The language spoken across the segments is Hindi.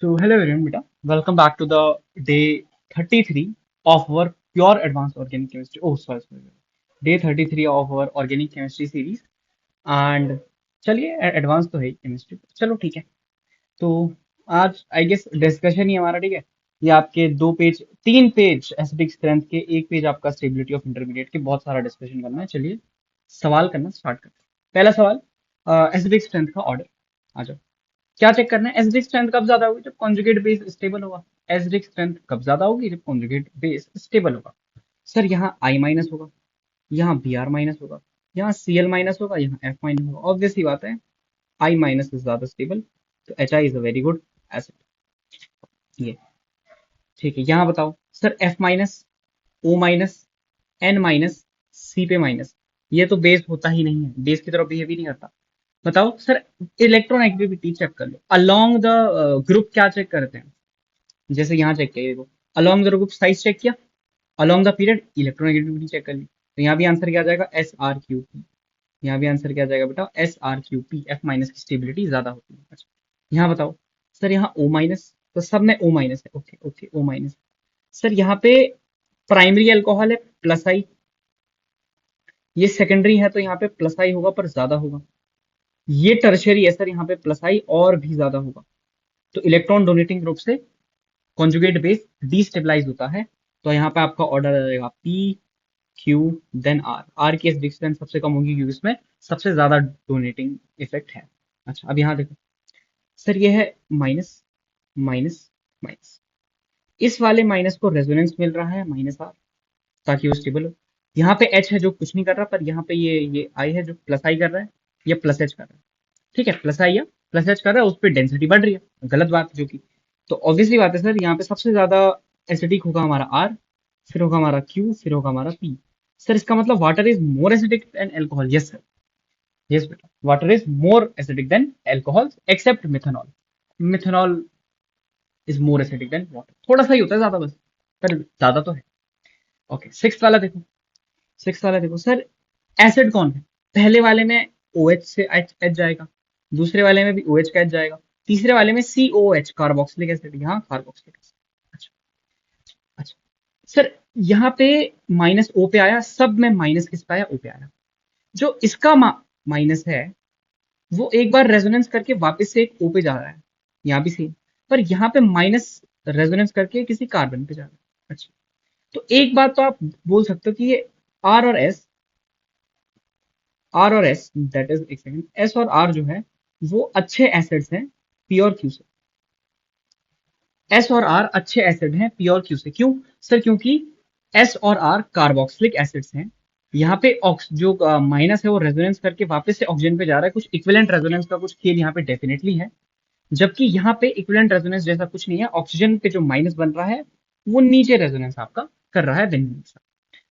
So hello everyone, beta. Welcome back to the day 33 of our pure advanced organic chemistry. Oh, sorry. Day 33 of our organic chemistry series. And चलिए एडवांस तो है केमिस्ट्री, चलो ठीक है। तो आज आई गेस डिस्कशन ही हमारा, ठीक है। ये आपके 2 पेज 3 पेज एसिडिक स्ट्रेंथ के, 1 पेज आपका स्टेबिलिटी ऑफ इंटरमीडिएट के, बहुत सारा डिस्कशन करना है। चलिए सवाल करना स्टार्ट करते हैं। पहला सवाल, एसिडिक स्ट्रेंथ का ऑर्डर। आ जाओ। क्या चेक करना है? एसिडिक स्ट्रेंथ कब ज्यादा होगी? जब कॉन्जुगेट बेस स्टेबल होगा। एसिडिक स्ट्रेंथ कब ज्यादा होगी? जब कॉन्जुगेट बेस स्टेबल होगा। सर यहाँ आई माइनस होगा, यहाँ बी आर माइनस होगा, यहाँ सी एल माइनस होगा, यहाँ एफ माइनस होगा। ऑब्वियस ही बात है, आई माइनस इज ज्यादा स्टेबल, तो H I is a very good acid. ये ठीक है। यहाँ बताओ sir, F minus, O minus, N minus, C पे माइनस, ये तो बेस होता ही नहीं है, बेस की तरफ बिहेव ही नहीं करता। बताओ सर, इलेक्ट्रॉन एक्टिविटी चेक कर लो अलोंग द ग्रुप। क्या चेक करते हैं? जैसे यहाँ चेक किया, देखो along the group size check किया, along the period electronegativity check कर ली। तो यहाँ भी आंसर क्या आ जाएगा? S R Q P. यहाँ भी आंसर क्या आ जाएगा बेटा? S R Q P. F minus की स्टेबिलिटी ज्यादा होती है। अच्छा, यहाँ बताओ सर, यहाँ ओ माइनस, तो सब में ओ माइनस है। Okay okay, O minus. Sir यहाँ पे प्राइमरी अल्कोहल है, प्लस आई। ये सेकेंडरी है, तो यहाँ पे प्लस आई होगा पर ज्यादा होगा। ये टर्शरी है सर, यहाँ पे प्लस आई और भी ज्यादा होगा। तो इलेक्ट्रॉन डोनेटिंग ग्रुप से कॉन्जुगेट बेस डिस्टेबलाइज होता है। तो यहाँ पे आपका ऑर्डर आ जाएगा P Q then R. R की डिस्टेंस सबसे कम होगी क्योंकि इसमें सबसे ज्यादा डोनेटिंग इफेक्ट है। अच्छा, अब यहाँ देखो सर, ये है माइनस माइनस माइनस। इस वाले माइनस को रेजोनेंस मिल रहा है माइनस आर, ताकि वो स्टेबल हो। यहाँ पे एच है जो कुछ नहीं कर रहा, पर यहाँ पे ये आई है जो प्लस आई कर रहा है, या प्लस एच कर रहा है। ठीक है, प्लस आई या प्लस एच कर रहा है, उस पर डेंसिटी बढ़ रही है, गलत बात है जो कि। तो ऑब्वियसली बात है सर, यहाँ पे सबसे ज्यादा एसिडिक होगा हमारा आर, फिर होगा हमारा क्यू, फिर होगा हमारा पी। सर इसका मतलब water is more acidic than alcohol. Yes sir, yes बेटा, water is more acidic than alcohol except methanol. Methanol is more acidic than water, थोड़ा सा ही होता है ज्यादा बस, पर ज्यादा तो है। ओके, सिक्स वाला देखो। सिक्स वाला देखो सर, एसिड कौन है? पहले वाले में ओ एच से एच एच जाएगा, दूसरे वाले में भी ओ एच का एच जाएगा, तीसरे वाले में सी ओ एच कार्बोक्सिलिक एसिड, यहाँ कार्बोक्सिलिक एसिड। अच्छा अच्छा सर, यहाँ पे माइनस ओ पे आया, सब में माइनस किस पे आया? ओ पे आया। जो इसका माइनस है, वो एक बार रेजोनेंस करके वापस से एक ओ पे जा रहा है, यहाँ भी सेम। पर यहाँ पे माइनस रेजोनेंस करके किसी कार्बन पे जा रहा है। अच्छा, तो एक बात तो आप बोल सकते हो कि ये आर और एस, आर और एस दैट इज, एक सेकंड, एस और आर जो है वो अच्छे एसिड्स हैं पी और क्यू से। एस और आर अच्छे एसिड हैं पी और क्यू से। क्यों सर? क्योंकि एस और आर कार्बोक्सिलिक एसिड्स हैं। यहाँ पे जो माइनस है वो रेजोनेंस करके वापस से ऑक्सीजन पे जा रहा है। कुछ इक्विवेलेंट रेजोनेंस का कुछ खेल यहाँ पे डेफिनेटली है। जबकि यहाँ पे इक्विवेलेंट रेजोनेंस जैसा कुछ नहीं है। ऑक्सीजन पे जो माइनस बन रहा है वो नीचे रेजोनेंस आपका कर रहा है बेंजीन।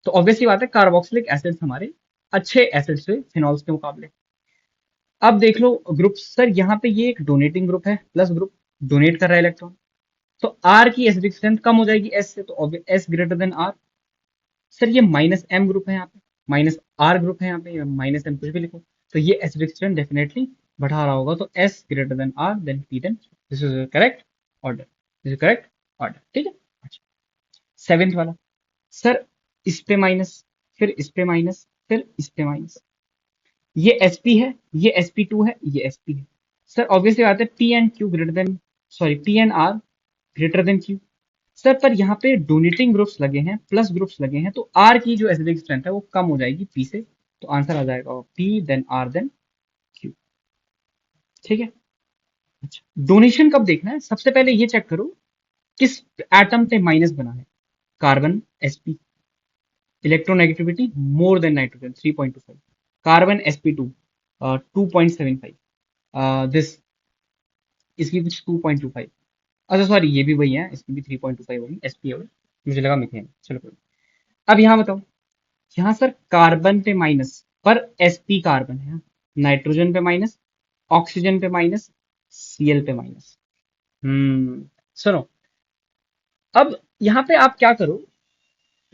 तो ऑब्वियसली बात है, कार्बोक्सिलिक एसिड्स हमारे अच्छे एसिड्स से फिनॉल्स के मुकाबले। अब देख लो ग्रुप सर, यहाँ पे ये एक डोनेटिंग ग्रुप है, प्लस ग्रुप डोनेट कर रहा है इलेक्ट्रॉन। तो आर की एसिडिक स्ट्रेंथ कम हो जाएगी एस से, तो S greater than R. Sir ये माइनस एम ग्रुप है, यहाँ पे माइनस आर ग्रुप है, यहाँ पे माइनस एम, कुछ भी लिखो। तो ये एसिडिक स्ट्रेंथ डेफिनेटली बढ़ा रहा होगा। तो S greater than R then P then, this is correct order, this is correct order. ठीक है। अच्छा, सेवेंथ वाला सर, इस पे माइनस, फिर इस पे माइनस, फिर इस पे माइनस। ये sp है, ये sp2 है, ये sp है। सर ऑब्वियसली बात है, p and q greater than, sorry p and r greater than q। Sir पर यहाँ पे डोनेटिंग ग्रुप्स लगे हैं, प्लस ग्रुप्स लगे हैं, तो r की जो एसिडिक स्ट्रेंथ है वो कम हो जाएगी p से। तो आंसर आ जाएगा p then r then q। ठीक है। अच्छा, डोनेशन कब देखना है? सबसे पहले ये चेक करो किस एटम पे माइनस बना है। Carbon sp, electronegativity more than nitrogen 3.25, carbon sp2 2.75, this, इसकी कुछ 2.25। अच्छा सॉरी, ये भी वही है, इसकी भी 3.25 होगी, sp होगी, मुझे लगा मीथेन। चलो कोई नहीं। अब यहाँ बताओ, यहाँ सर कार्बन पे माइनस, पर sp कार्बन है, नाइट्रोजन पे माइनस, ऑक्सीजन पे माइनस, cl पे माइनस। सुनो, अब यहाँ पे आप क्या करो,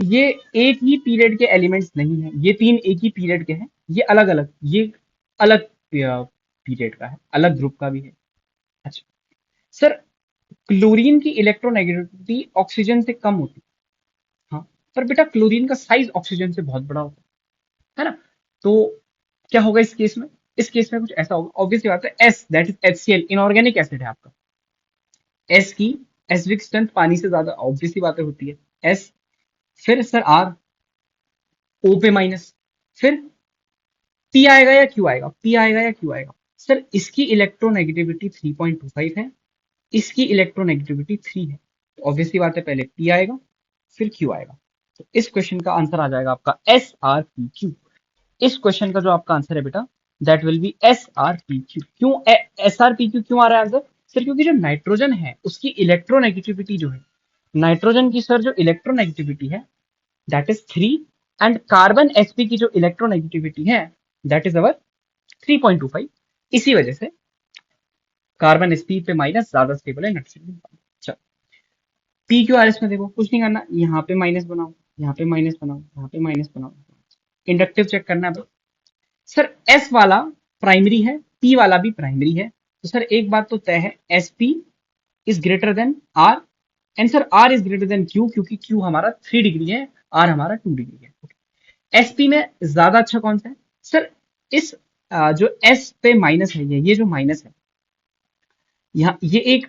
ये एक ही पीरियड के एलिमेंट्स नहीं है, ये तीन एक ही पीरियड के हैं, ये अलग अलग, ये अलग पीरियड का है, अलग ग्रुप का भी है। अच्छा सर, क्लोरीन की इलेक्ट्रोनेगेटिविटी ऑक्सीजन से कम होती है। हाँ, पर बेटा क्लोरीन का साइज ऑक्सीजन से बहुत बड़ा होता है ना। तो क्या होगा इस केस में? इस केस में कुछ ऐसा होगा, ऑब्वियसली बात है, S that is HCl inorganic acid है आपका। एस की एसिडिक स्ट्रेंथ पानी से ज्यादा, ऑब्वियसली बातें होती है। एस, फिर सर आर, ओ पे माइनस, फिर पी आएगा या क्यू आएगा? पी आएगा या क्यू आएगा? सर इसकी इलेक्ट्रोनेगेटिविटी 3.25 है, इसकी इलेक्ट्रोनेगेटिविटी 3 है, तो ऑब्वियसली बात है पहले पी आएगा फिर क्यू आएगा। तो इस क्वेश्चन का आंसर आ जाएगा आपका SrPq। इस क्वेश्चन का जो आपका आंसर है बेटा, दैट विल बी SrPq। क्यों SrPq क्यों आ रहा है आंसर? सर क्योंकि जो नाइट्रोजन है उसकी इलेक्ट्रोनेगेटिविटी जो है, नाइट्रोजन की सर जो इलेक्ट्रोनेगेटिविटी है that is 3, and carbon sp की जो इलेक्ट्रोनेगेटिविटी है दैट इज अवर 3.25। इसी वजह से कार्बन sp पे माइनस ज्यादा स्टेबल है नाइट्रोजन। चलो, पी क्यू आर एस में देखो कुछ नहीं करना, यहाँ पे माइनस बनाओ, यहाँ पे माइनस बनाओ, यहाँ पे माइनस बनाओ, इंडक्टिव चेक करना है। सर एस वाला प्राइमरी है, पी वाला भी प्राइमरी है, तो सर एक बात तो तय है, S P is greater than R, and sir R is greater than Q, क्योंकि क्यू हमारा 3 डिग्री है, आर हमारा 2 डिग्री है। एसपी में ज्यादा अच्छा कौन सा है? सर इस जो एस पे माइनस है, ये जो माइनस है, यहाँ ये एक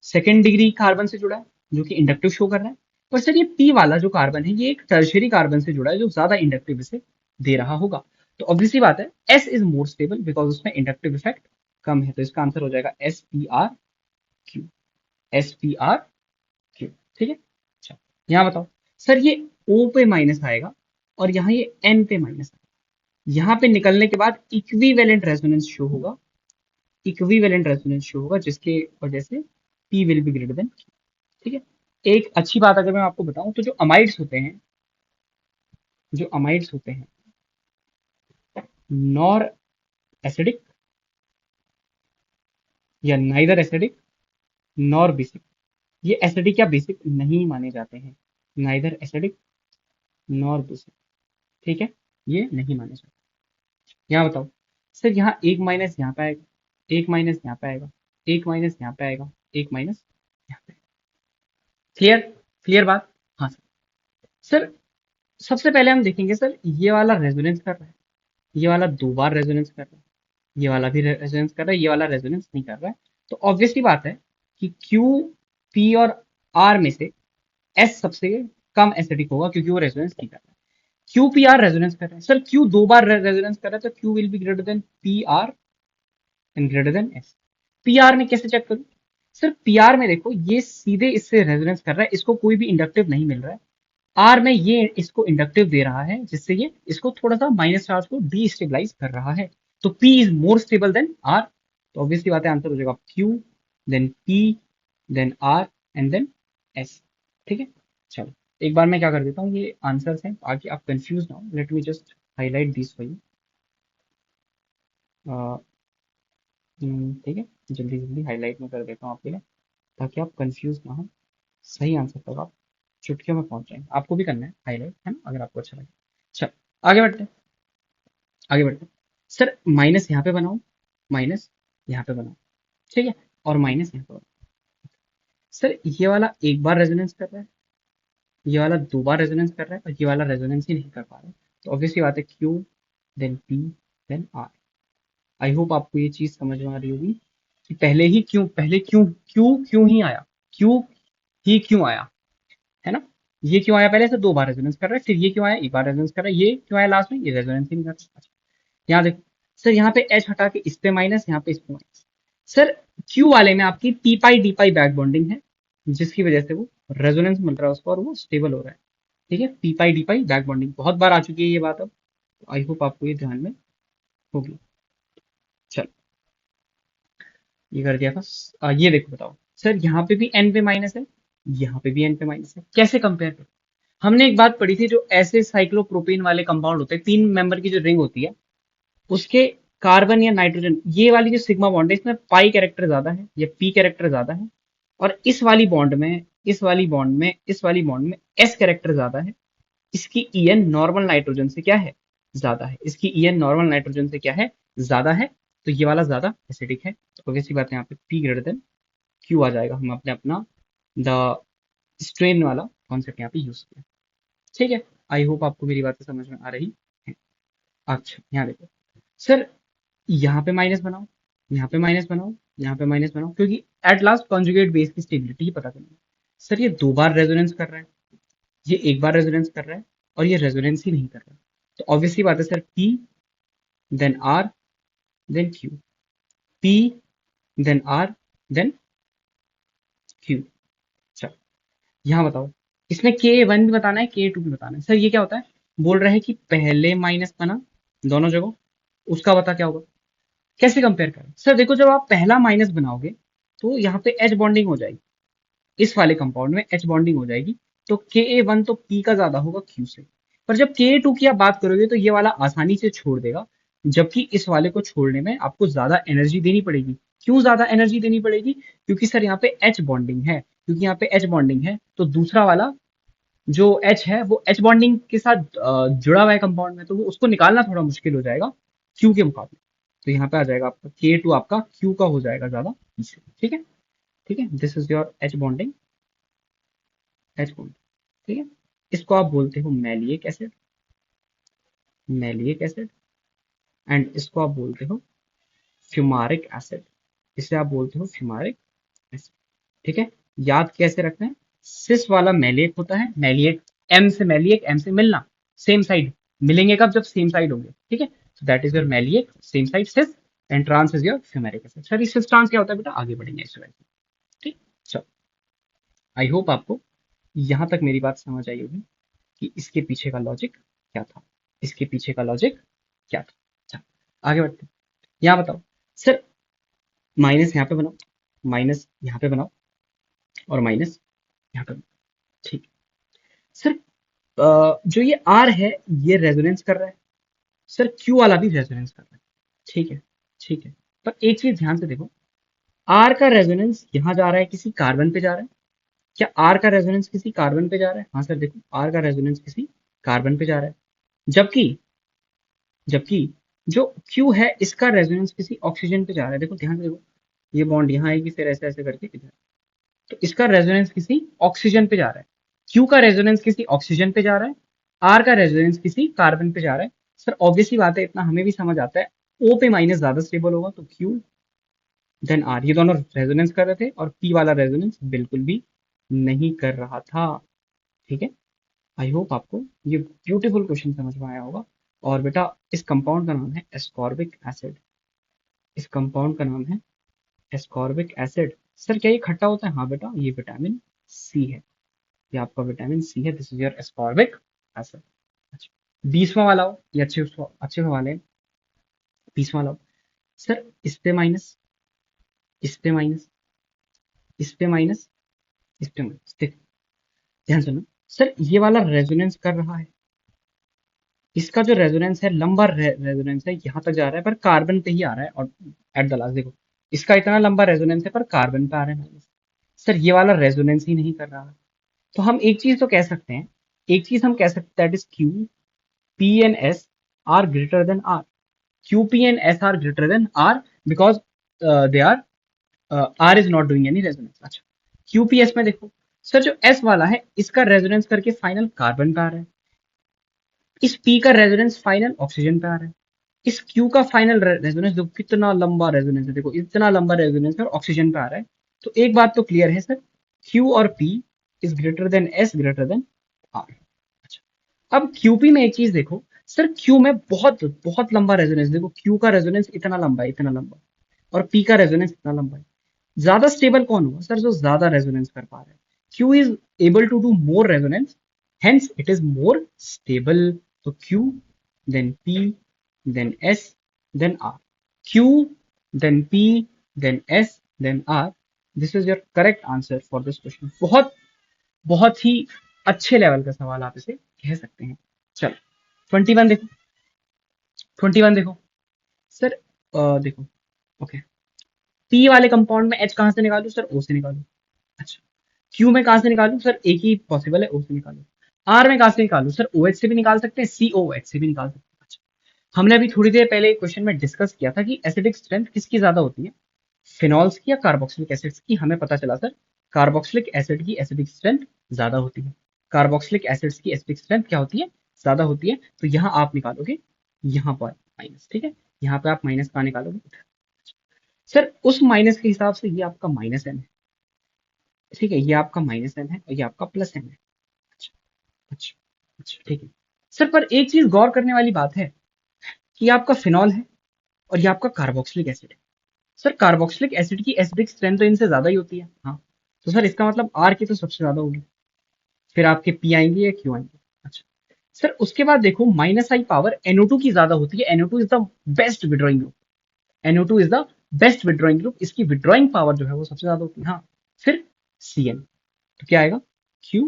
सेकेंड डिग्री कार्बन से जुड़ा है जो कि इंडक्टिव शो कर रहा है। पर सर ये पी वाला जो कार्बन है ये एक टर्शियरी कार्बन से जुड़ा है जो ज्यादा इंडक्टिव इसे दे रहा होगा। तो ऑब्वियसली बात है S is more stable because उसमें इंडक्टिव इफेक्ट कम है, तो इसका आंसर हो जाएगा SpRQ। SpRQ, ठीक है। अच्छा, यहाँ बताओ सर ये O पे माइनस आएगा और यहाँ ये N पे माइनस आएगा, यहाँ पे निकलने के बाद इक्विवेलेंट रेजोनेंस शो होगा, इक्विवेलेंट रेजोनेंस शो होगा जिसके वजह से P will be greater then Q, ठीक है। एक अच्छी बात अगर मैं आपको बताऊं तो जो अमाइड्स होते हैं, जो अमाइड्स होते हैं, नॉर एसिडिक या नाइदर एसिडिक नॉर बेसिक, ये एसिडिक या बेसिक नहीं माने जाते हैं, नाइदर एसिडिक नॉर बेसिक, ठीक है, ये नहीं माने जाते। यहाँ बताओ सर, यहाँ एक माइनस यहाँ पे आएगा, एक माइनस यहाँ पे आएगा, एक माइनस यहाँ पे आएगा, एक माइनस यहाँ पे। क्लियर? क्लियर बात? हाँ सर। सर सबसे पहले हम देखेंगे सर, ये वाला रेजोनेंस कर रहा है, ये वाला 2 बार रेजोनेंस कर रहा है, ये वाला भी रेजोनेंस कर रहा है, ये वाला रेजोनेंस नहीं कर रहा है। तो ऑब्वियसली बात है कि क्यू, पी और आर में से एस सबसे कम एसिडिक होगा क्योंकि वो रेजोनेंस नहीं कर रहा है। क्यू पी आर रेजोनेंस कर रहा है, सर क्यू 2 बार रेजोनेंस कर रहा है, तो Q will be greater than P R and greater than S. P R में कैसे चेक करूं? सर पी आर में देखो ये सीधे इससे रेजोनेंस कर रहा है, इसको कोई भी इंडक्टिव नहीं मिल रहा है। आर में ये इसको इंडक्टिव दे रहा है जिससे ये इसको थोड़ा सा माइनस चार्ज को डीस्टेबलाइज कर रहा है, तो P is more stable than R। तो ऑब्वियसली बात है आंसर हो जाएगा Q, then P, then R and then S, ठीक है। चलो एक बार मैं क्या कर देता हूँ, ये आंसर्स हैं ताकि आप कंफ्यूज ना हो, let me just highlight this for you, ठीक है, जल्दी जल्दी हाईलाइट में कर देता हूँ आपके लिए ताकि आप कंफ्यूज ना हो, सही आंसर तक आप चुटकियों में पहुंच जाएंगे। आपको भी करना है हाईलाइट, है ना, अगर आपको अच्छा लगे। चलो आगे बढ़ते हैं, आगे बढ़ते हैं। सर माइनस यहाँ पे बनाओ, माइनस यहाँ पे बनाओ, ठीक है, और माइनस यहाँ पे बनाओ। सर ये वाला 1 बार रेजोनेंस कर रहा है, ये वाला 2 बार रेजोनेंस कर रहा है, और ये वाला रेजोनेंस ही नहीं कर पा रहा है, तो ऑब्वियसली बात है Q, then P, then R. I hope आपको ये चीज समझ में आ रही होगी कि पहले ही क्यों, पहले क्यों क्यों क्यों ही आया, क्यों ही क्यों आया, है ना। ये क्यों आया, पहले से 2 बार रेजोनेंस कर रहा है, फिर ये क्यों आया, 1 बार रेजोनेंस कर रहा है, ये क्यों आया लास्ट में, ये रेजोनेंस ही नहीं कर रहा। यहाँ देखो सर, यहाँ पे H हटा के इस पे माइनस, यहाँ पे इस पे माइनस। सर Q वाले में आपकी पी पाई डी पाई बैक बॉन्डिंग है जिसकी वजह से वो रेजोनेंस मिल रहा है उसको और वो स्टेबल हो रहा है, ठीक है। पी पाई डी पाई बैक बॉन्डिंग बहुत बार आ चुकी है ये बात, अब आई होप आपको ये ध्यान में होगी। चलो ये कर दिया था। ये देखो बताओ सर, यहाँ पे भी N पे माइनस है, यहाँ पे भी N पे माइनस है, कैसे कंपेयर करें? हमने एक बात पढ़ी थी, जो ऐसे साइक्लोप्रोपेन वाले कंपाउंड होते हैं, 3 मेंबर की जो रिंग होती है उसके कार्बन या नाइट्रोजन, ये वाली जो सिग्मा बॉन्ड है इसमें पाई कैरेक्टर ज्यादा है या पी कैरेक्टर ज्यादा है, और इस वाली बॉन्ड में, इस वाली बॉन्ड में, इस वाली बॉन्ड में एस कैरेक्टर ज्यादा है। इसकी ईएन नॉर्मल नाइट्रोजन से क्या है, ज्यादा है, इसकी ईएन नॉर्मल नाइट्रोजन से क्या है, ज्यादा है, तो ये वाला ज्यादा एसिडिक है, तो ऑब्वियसली बात है यहाँ पे पी ग्रेटर देन क्यू आ जाएगा। हम अपने अपना द स्ट्रेन वाला कॉन्सेप्ट यहाँ पे यूज किया। ठीक है, आई होप आपको मेरी बातें समझ में आ रही है। अच्छा यहाँ देखो सर, यहाँ पे माइनस बनाओ, यहाँ पे माइनस बनाओ, यहाँ पे माइनस बनाओ, क्योंकि एट लास्ट कॉन्जुगेट बेस की स्टेबिलिटी ही पता करनी है। सर ये 2 बार रेजोनेंस कर रहा है, ये 1 बार रेजोनेंस कर रहा है, और ये रेजोनेंस ही नहीं कर रहा है। तो ऑब्वियसली बात है sir, P then R then Q, P then R then Q. चलो यहाँ बताओ, इसमें K1 भी बताना है, K2 भी बताना है। सर ये क्या होता है, बोल रहे हैं कि पहले माइनस बना दोनों जगह, उसका बता क्या होगा। कैसे कंपेयर करें सर, देखो जब आप पहला माइनस बनाओगे तो यहाँ पे H बॉन्डिंग हो जाएगी, इस वाले कंपाउंड में H बॉन्डिंग हो जाएगी, तो Ka1 तो P का ज्यादा होगा Q से। पर जब Ka2 की आप बात करोगे तो ये वाला आसानी से छोड़ देगा, जबकि इस वाले को छोड़ने में आपको ज्यादा एनर्जी देनी पड़ेगी। क्यों ज्यादा एनर्जी देनी पड़ेगी, क्योंकि सर यहाँ पे H बॉन्डिंग है, क्योंकि यहाँ पे H बॉन्डिंग है तो दूसरा वाला जो H है वो H बॉन्डिंग के साथ जुड़ा हुआ है कंपाउंड में, तो वो उसको निकालना थोड़ा मुश्किल हो जाएगा Q के मुकाबले। तो यहाँ पे आ जाएगा आपका K2 आपका Q का हो जाएगा ज्यादा पीछे। ठीक है, ठीक है, this is your H bonding, H bond. ठीक है, इसको आप बोलते हो मैलिएक एसिड, मैलिएक एसिड, एंड इसको आप बोलते हो फ्यूमारिक एसिड, इसे आप बोलते हो फ्यूमारिक एसिड। ठीक है, याद कैसे रखना है, सिस वाला मैलिएक होता है, मैलिएक एम से, मैलिएक एम से मिलना, सेम साइड, मिलेंगे कब, जब सेम साइड होंगे। ठीक है, so that is your maleic, same side cis, and trans is your fumaric acid. Sir इस सिस ट्रांस क्या होता है बेटा, आगे बढ़ेंगे इस वजह से। ठीक, चलो आई होप आपको यहां तक मेरी बात समझ आई होगी कि इसके पीछे का लॉजिक क्या था, इसके पीछे का लॉजिक क्या था। चलो आगे बढ़ते हैं। यहाँ बताओ सर, माइनस यहाँ पे बनाओ, माइनस यहाँ पे बनाओ, और माइनस यहाँ पे बनाओ। ठीक है सर, जो ये आर है ये रेजोनेंस कर रहा है, सर क्यू वाला भी रेजोनेंस कर रहा है। ठीक है, ठीक है, पर एक चीज ध्यान से देखो, आर का रेजोनेंस यहाँ जा रहा है, किसी कार्बन पे जा रहा है। क्या आर का रेजोनेंस किसी कार्बन पे जा रहा है, हाँ सर देखो आर का रेजोनेंस किसी कार्बन पे जा रहा है, जबकि जबकि जो क्यू है इसका रेजोनेंस किसी ऑक्सीजन पे जा रहा है। देखो ध्यान से देखो, ये बॉन्ड यहाँ आएगी, फिर ऐसे ऐसे करके इधर, तो इसका रेजोनेंस किसी ऑक्सीजन पे जा रहा है, क्यू का रेजोनेंस किसी ऑक्सीजन पे जा रहा है, आर का रेजोनेंस किसी कार्बन पे जा रहा है। सर ऑब्वियसली बात है, इतना हमें भी समझ आता है, ओ पे माइनस ज्यादा स्टेबल होगा, तो क्यू देन आर, ये दोनों रेजोनेंस कर रहे थे, और पी वाला रेजोनेंस बिल्कुल भी नहीं कर रहा था। ठीक है, आई होप आपको ये ब्यूटीफुल क्वेश्चन समझ में आया होगा। और बेटा इस कंपाउंड का नाम है एस्कॉर्बिक एसिड, इस कंपाउंड का नाम है एस्कॉर्बिक एसिड। सर क्या ये खट्टा होता है, हाँ बेटा ये विटामिन सी है, ये आपका विटामिन सी है, this is your ascorbic acid. अच्छा 20वां वाला हो, ये अच्छे अच्छे सवाल है। 20वां वाला हो सर, इस पे माइनस, इस पे माइनस, इस पे माइनस, इस पे माइनस, देखो ध्यान सुनो सर, ये वाला रेजोनेंस कर रहा है, इसका जो रेजोनेंस है लंबा रेजोनेंस है, यहाँ तक जा रहा है, पर कार्बन पे ही आ रहा है, और एट द लास्ट देखो इसका इतना लंबा रेजोनेंस है पर कार्बन पे आ रहा है माइनस। सर ये वाला रेजोनेंस ही नहीं कर रहा है। तो हम एक चीज तो कह सकते हैं, एक चीज हम कह सकते हैं, that is Q P and S R greater than R, Q P and S R greater than R, because they are, R is not doing any resonance. अच्छा क्यू पी एस में देखो सर, जो एस वाला है इसका रेजोनेंस करके फाइनल कार्बन पे आ रहा है, इस पी का रेजोनेंस फाइनल ऑक्सीजन पे आ रहा है, इस क्यू का फाइनल रेजोनेंस देखो कितना लंबा रेजोनेंस है, देखो इतना लंबा रेजोनेंस है और ऑक्सीजन पे आ रहा है। तो एक बात तो क्लियर है सर, क्यू और P is greater than S greater than R. अच्छा अब क्यूपी में एक चीज देखो सर, क्यू में बहुत बहुत लंबा रेजोनेंस, देखो क्यू का रेजोनेंस इतना लंबा है, इतना लंबा, और पी का रेजोनेंस इतना लंबा है। ज्यादा स्टेबल कौन होगा सर, जो ज्यादा रेजोनेंस कर पा रहा है, Q is able to do more resonance, hence it is more stable. तो Q then P then S then R, Q then P then S then R, this is your correct answer for this question. बहुत बहुत ही अच्छे लेवल का सवाल आप इसे कह सकते हैं। चलो 21 देखो, 21 देखो सर, देखो ओके, पी वाले कंपाउंड में एच कहां से निकालू सर, ओ से निकालू। अच्छा क्यू में कहां से निकालू सर, एक ही पॉसिबल है, ओ से निकालू। आर में कहां से निकालू सर, ओ एच से भी निकाल सकते हैं, सी ओ एच से भी निकाल सकते हैं। अच्छा हमने अभी थोड़ी देर पहले क्वेश्चन में डिस्कस किया था कि एसिडिक स्ट्रेंथ किसकी ज्यादा होती है, फिनॉल्स की या कार्बोक्सिलिक एसिड्स की? हमें पता चला सर कार्बोक्सिलिक एसिड की एसिडिक स्ट्रेंथ ज्यादा होती है। कार्बोक्सिलिक एसिड्स की एसिडिक स्ट्रेंथ क्या होती है? ज्यादा होती है। तो यहाँ आप निकालोगे यहाँ पर माइनस, ठीक है। यहाँ पे आप माइनस का निकालोगे सर, उस माइनस के हिसाब से ये आपका माइनस एन है, ठीक है। ये आपका माइनस एन है और ये आपका प्लस एन है। अच्छा अच्छा अच्छा, ठीक है सर। पर एक चीज गौर करने वाली बात है कि ये आपका फिनॉल है और ये आपका कार्बोक्सिलिक एसिड है। सर कार्बोक्सिलिक एसिड की एसिडिक स्ट्रेंथ तो इनसे ज्यादा ही होती है, हाँ। तो सर इसका मतलब आर की तो सबसे ज्यादा होगी, फिर आपके पी आएंगे या क्यू आएंगे। अच्छा सर, उसके बाद देखो माइनस आई पावर NO2 की ज्यादा होती है। NO2 is the best withdrawing group. NO2 is the best withdrawing group, इसकी विड्रॉइंग पावर जो है वो सबसे ज्यादा होती है, हाँ। फिर CN, तो क्या आएगा? Q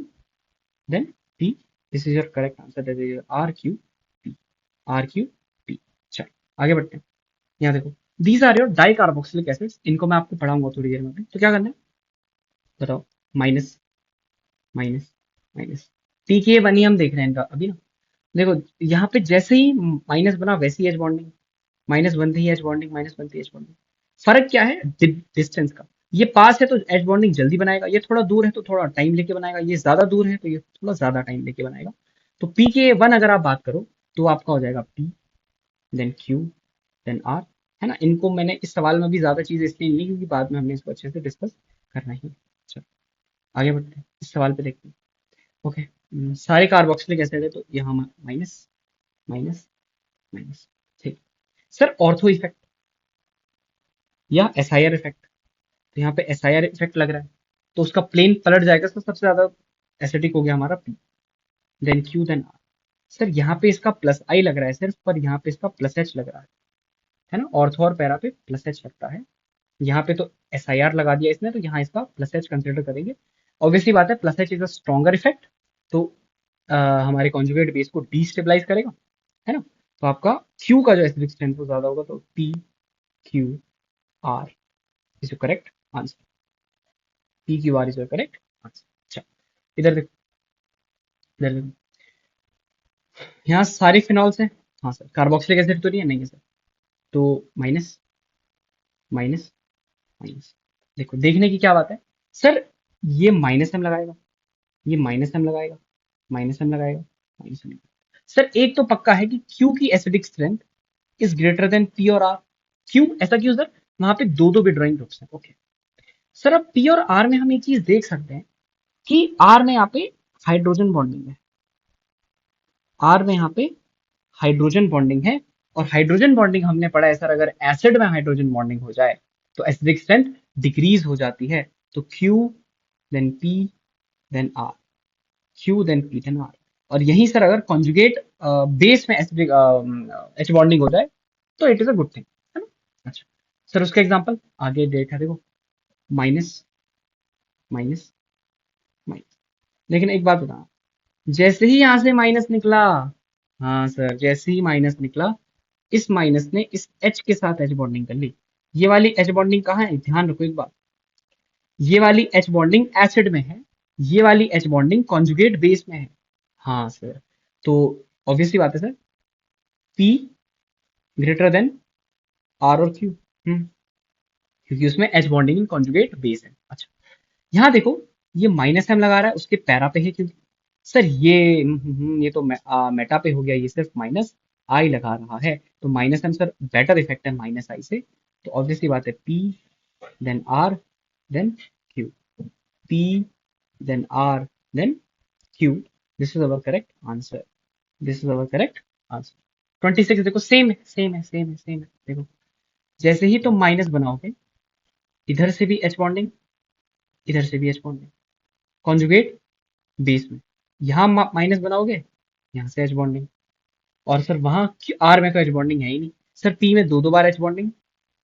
then P। This is your correct answer, that is R Q P. R Q P. चलो आगे बढ़ते हैं। यहाँ देखो, these are your dicarboxylic acids, इनको मैं आपको पढ़ाऊंगा थोड़ी देर में भी। तो क्या करना है बताओ? माइनस माइनस माइनस, पी के वन ही हम देख रहे हैं इनका अभी ना। देखो यहाँ पे जैसे ही माइनस बना वैसे ही एच बॉन्डिंग, माइनस बनते ही एच बॉन्डिंग, माइनस बनते ही एच बॉन्डिंग। फर्क क्या है? डिस्टेंस का। ये पास है तो एच बॉन्डिंग जल्दी बनाएगा, ये थोड़ा दूर है तो थोड़ा टाइम लेके बनाएगा, ये ज्यादा दूर है तो ये थोड़ा ज्यादा टाइम लेके बनाएगा। तो पी के वन अगर आप बात करो तो आपका हो जाएगा पी, देन क्यू, देन आर, है ना। इनको मैंने इस सवाल में भी ज्यादा चीज इसलिए नहीं क्योंकि बाद में हमने इसको अच्छे से डिस्कस करना ही है। चलो आगे बढ़ते हैं, इस सवाल पे देखते हैं। ओके, सारे कार्बोक्सिलिक एसिड है तो यहाँ माइनस माइनस माइनस, ठीक। सर ऑर्थो इफेक्ट या SIR इफेक्ट, तो यहाँ पे SIR इफेक्ट लग रहा है तो उसका प्लेन पलट जाएगा, तो सबसे ज्यादा एसिडिक हो गया हमारा P, then Q, then R. Sir यहाँ पे इसका प्लस आई लग रहा है सिर्फ, पर यहाँ पे इसका प्लस एच लग रहा है ना। ऑर्थो और पैरा पे प्लस एच लगता है। यहाँ पे तो SIR लगा दिया इसने, तो यहाँ इसका प्लस एच कंसिडर करेंगे। ऑब्वियसली बात है, plus H is a stronger effect, तो हमारे कॉन्जुगेट बेस को डीस्टेबलाइज करेगा, है ना। तो आपका क्यू का जो एसिडिक स्ट्रेंथ वो ज्यादा होगा, तो PQR is your correct answer. PQR is your correct answer. अच्छा, इधर देखो, इधर देखो, यहाँ सारी फिनॉल्स हैं। हाँ सर, कार्बोक्सिलिक एसिड तो नहीं है, नहीं है सर। तो माइनस माइनस माइनस, देखो देखने की क्या बात है सर, ये माइनस एम लगाएगा, ये माइनस एम लगाएगा, माइनस एम लगाएगा, माइनस एम। सर एक तो पक्का है कि क्यू की acidic strength is greater than P और आर। क्यों ऐसा? क्यों सर? वहां पे दो दो विड्रॉइंग ग्रुप्स हैं, ओके। सर अब पी और आर में हम एक चीज देख सकते हैं कि आर में यहाँ पे हाइड्रोजन बॉन्डिंग है, आर में यहाँ पे हाइड्रोजन बॉन्डिंग है। और हाइड्रोजन बॉन्डिंग हमने पढ़ा है सर, अगर एसिड में हाइड्रोजन बॉन्डिंग हो जाए तो एसिडिक स्ट्रेंथ डिक्रीज हो जाती है। तो Q then P then R, Q then P then R. और यहीं सर अगर कॉन्जुगेट बेस में एसिडिक एच बॉन्डिंग हो जाए तो it is a good thing, है ना। अच्छा सर, उसका एग्जांपल आगे देखा देखो, माइनस माइनस माइनस। लेकिन एक बात बता, जैसे ही यहां से माइनस निकला, हाँ सर, जैसे ही माइनस निकला, इस माइनस ने इस H के साथ H बॉन्डिंग कर ली। ये वाली H बॉन्डिंग कहाँ है? ध्यान रखो एक बात, ये वाली H बॉन्डिंग एसिड में है, ये वाली H बॉन्डिंग कॉन्जुगेट बेस में है। हाँ सर, तो ऑब्वियसली बात है sir, P greater than R और Q, क्योंकि उसमें H bonding in conjugate base है। अच्छा, यहाँ देखो, ये माइनस एम लगा रहा है उसके पैरा पे है, क्योंकि सर ये तो मेटा पे हो गया, ये सिर्फ माइनस आई लगा रहा है। तो minus M sir better effect है माइनस आई से। तो ऑब्वियसली बात है, P then R then Q, P then R then Q. This is our correct answer, this is our correct answer. 26 देखो, सेम है सेम है सेम है सेम है। देखो जैसे ही तुम माइनस बनाओगे, इधर से भी एच बॉन्डिंग, इधर से भी एच बॉन्डिंग, कॉन्जुगेट बेस में। यहाँ माइनस बनाओगे, यहाँ से एच बॉन्डिंग। और सर वहां आर में तो एच बॉन्डिंग है ही नहीं सर, पी में दो दो बार एच बॉन्डिंग,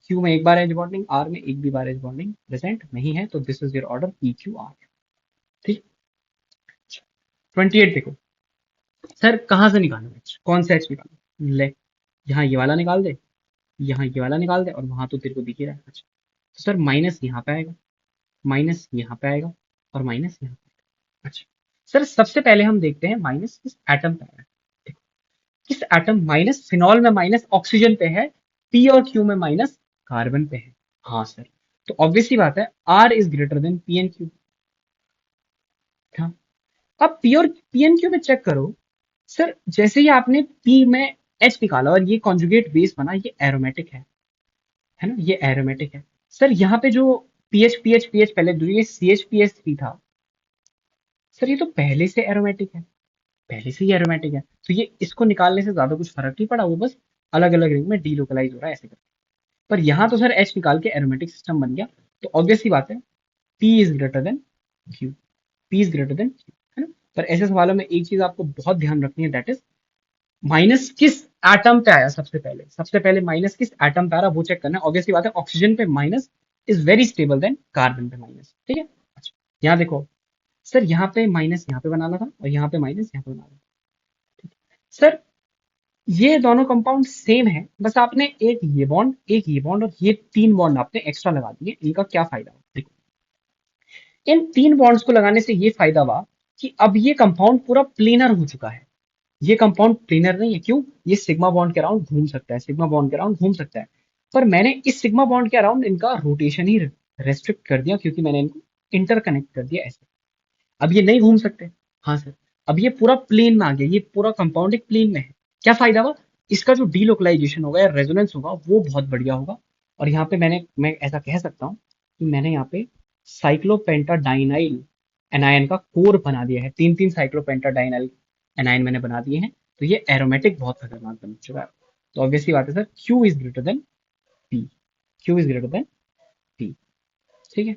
क्यू में एक बार एच बॉन्डिंग, आर में एक भी बार एच बॉन्डिंग प्रेजेंट नहीं है। तो this is your order PQR, ठीक। 28 देखो, सर कहाँ से निकालो एच, कौन सा एच निकालो? ले, यहाँ ये वाला निकाल दे, यहाँ ये वाला निकाल दे, और वहां तो तेरे को दिख ही रहा है। अच्छा, तो सर माइनस यहाँ पे आएगा, माइनस यहाँ पे आएगा, और माइनस यहाँ पे आएगा। अच्छा सर, सबसे पहले हम देखते हैं माइनस किस एटम पे है। देखो, किस एटम? माइनस फिनॉल में माइनस ऑक्सीजन पे है, पी और क्यू में माइनस कार्बन पे है। हाँ सर, तो ऑब्वियस सी बात है R is greater than P and Q. हाँ, अब पी और पी एन क्यू में चेक करो सर, जैसे ही आपने पी में एच निकाला और ये कॉन्जुगेट बेस बना, ये एरोमेटिक है ना, ये एरोमेटिक है। सर यहाँ पे जो P H P H P H पहले जो ये C H P H three था, सर ये तो पहले से एरोमेटिक है, पहले से ही एरोमेटिक है, तो ये इसको निकालने से ज्यादा कुछ फर्क नहीं पड़ा, वो बस अलग अलग रिंग में डीलोकलाइज हो रहा है ऐसे करके। पर यहाँ तो सर एच निकाल के एरोमेटिक सिस्टम बन गया, तो ऑब्वियस सी बात है P is greater than Q, P is greater than Q, है ना। पर ऐसे सवालों में एक चीज आपको बहुत ध्यान रखनी है, दैट इज माइनस किस एटम पे आया सबसे पहले, सबसे पहले माइनस किस एटम पे आ रहा वो चेक करना है। ऑब्वियसली बात है ऑक्सीजन पे minus is very stable then carbon पे माइनस, ठीक है। अच्छा, यहाँ देखो सर, यहाँ पे माइनस यहाँ पे बनाना था और यहाँ पे माइनस यहाँ पे बनाना था। सर ये दोनों कंपाउंड सेम है, बस आपने एक ये बॉन्ड और ये तीन बॉन्ड आपने एक्स्ट्रा लगा दिए। इनका क्या फायदा हुआ देखो, इन तीन बॉन्ड्स को लगाने से ये फायदा हुआ कि अब ये कंपाउंड पूरा प्लेनर हो चुका है। ये कंपाउंड प्लेनर नहीं है, क्यों? ये सिग्मा बॉन्ड के अराउंड घूम सकता है, सिग्मा बॉन्ड के अराउंड घूम सकता है। पर मैंने इस सिग्मा बॉन्ड के अराउंड इनका रोटेशन ही रेस्ट्रिक्ट कर दिया, क्योंकि मैंने इनको इंटरकनेक्ट कर दिया ऐसे। अब ये नहीं घूम सकते। हाँ सर, अब ये पूरा प्लेन में आ गया, ये पूरा कंपाउंड एक प्लेन में है। क्या फायदा हुआ? इसका जो डीलोकलाइजेशन होगा या रेजोनेंस होगा वो बहुत बढ़िया होगा। और यहाँ पे मैं ऐसा कह सकता हूँ कि मैंने यहाँ पे साइक्लोपेंटाडाइनाइल एनायन का कोर बना दिया है, तीन तीन साइक्लोपेंटाडाइनाइल एनायन मैंने बना दिए हैं। तो ये एरोमेटिक बहुत खतरनाक बन चुका है। तो ऑब्वियसली बात है sir, Q is greater than P, Q is greater than P, ठीक है।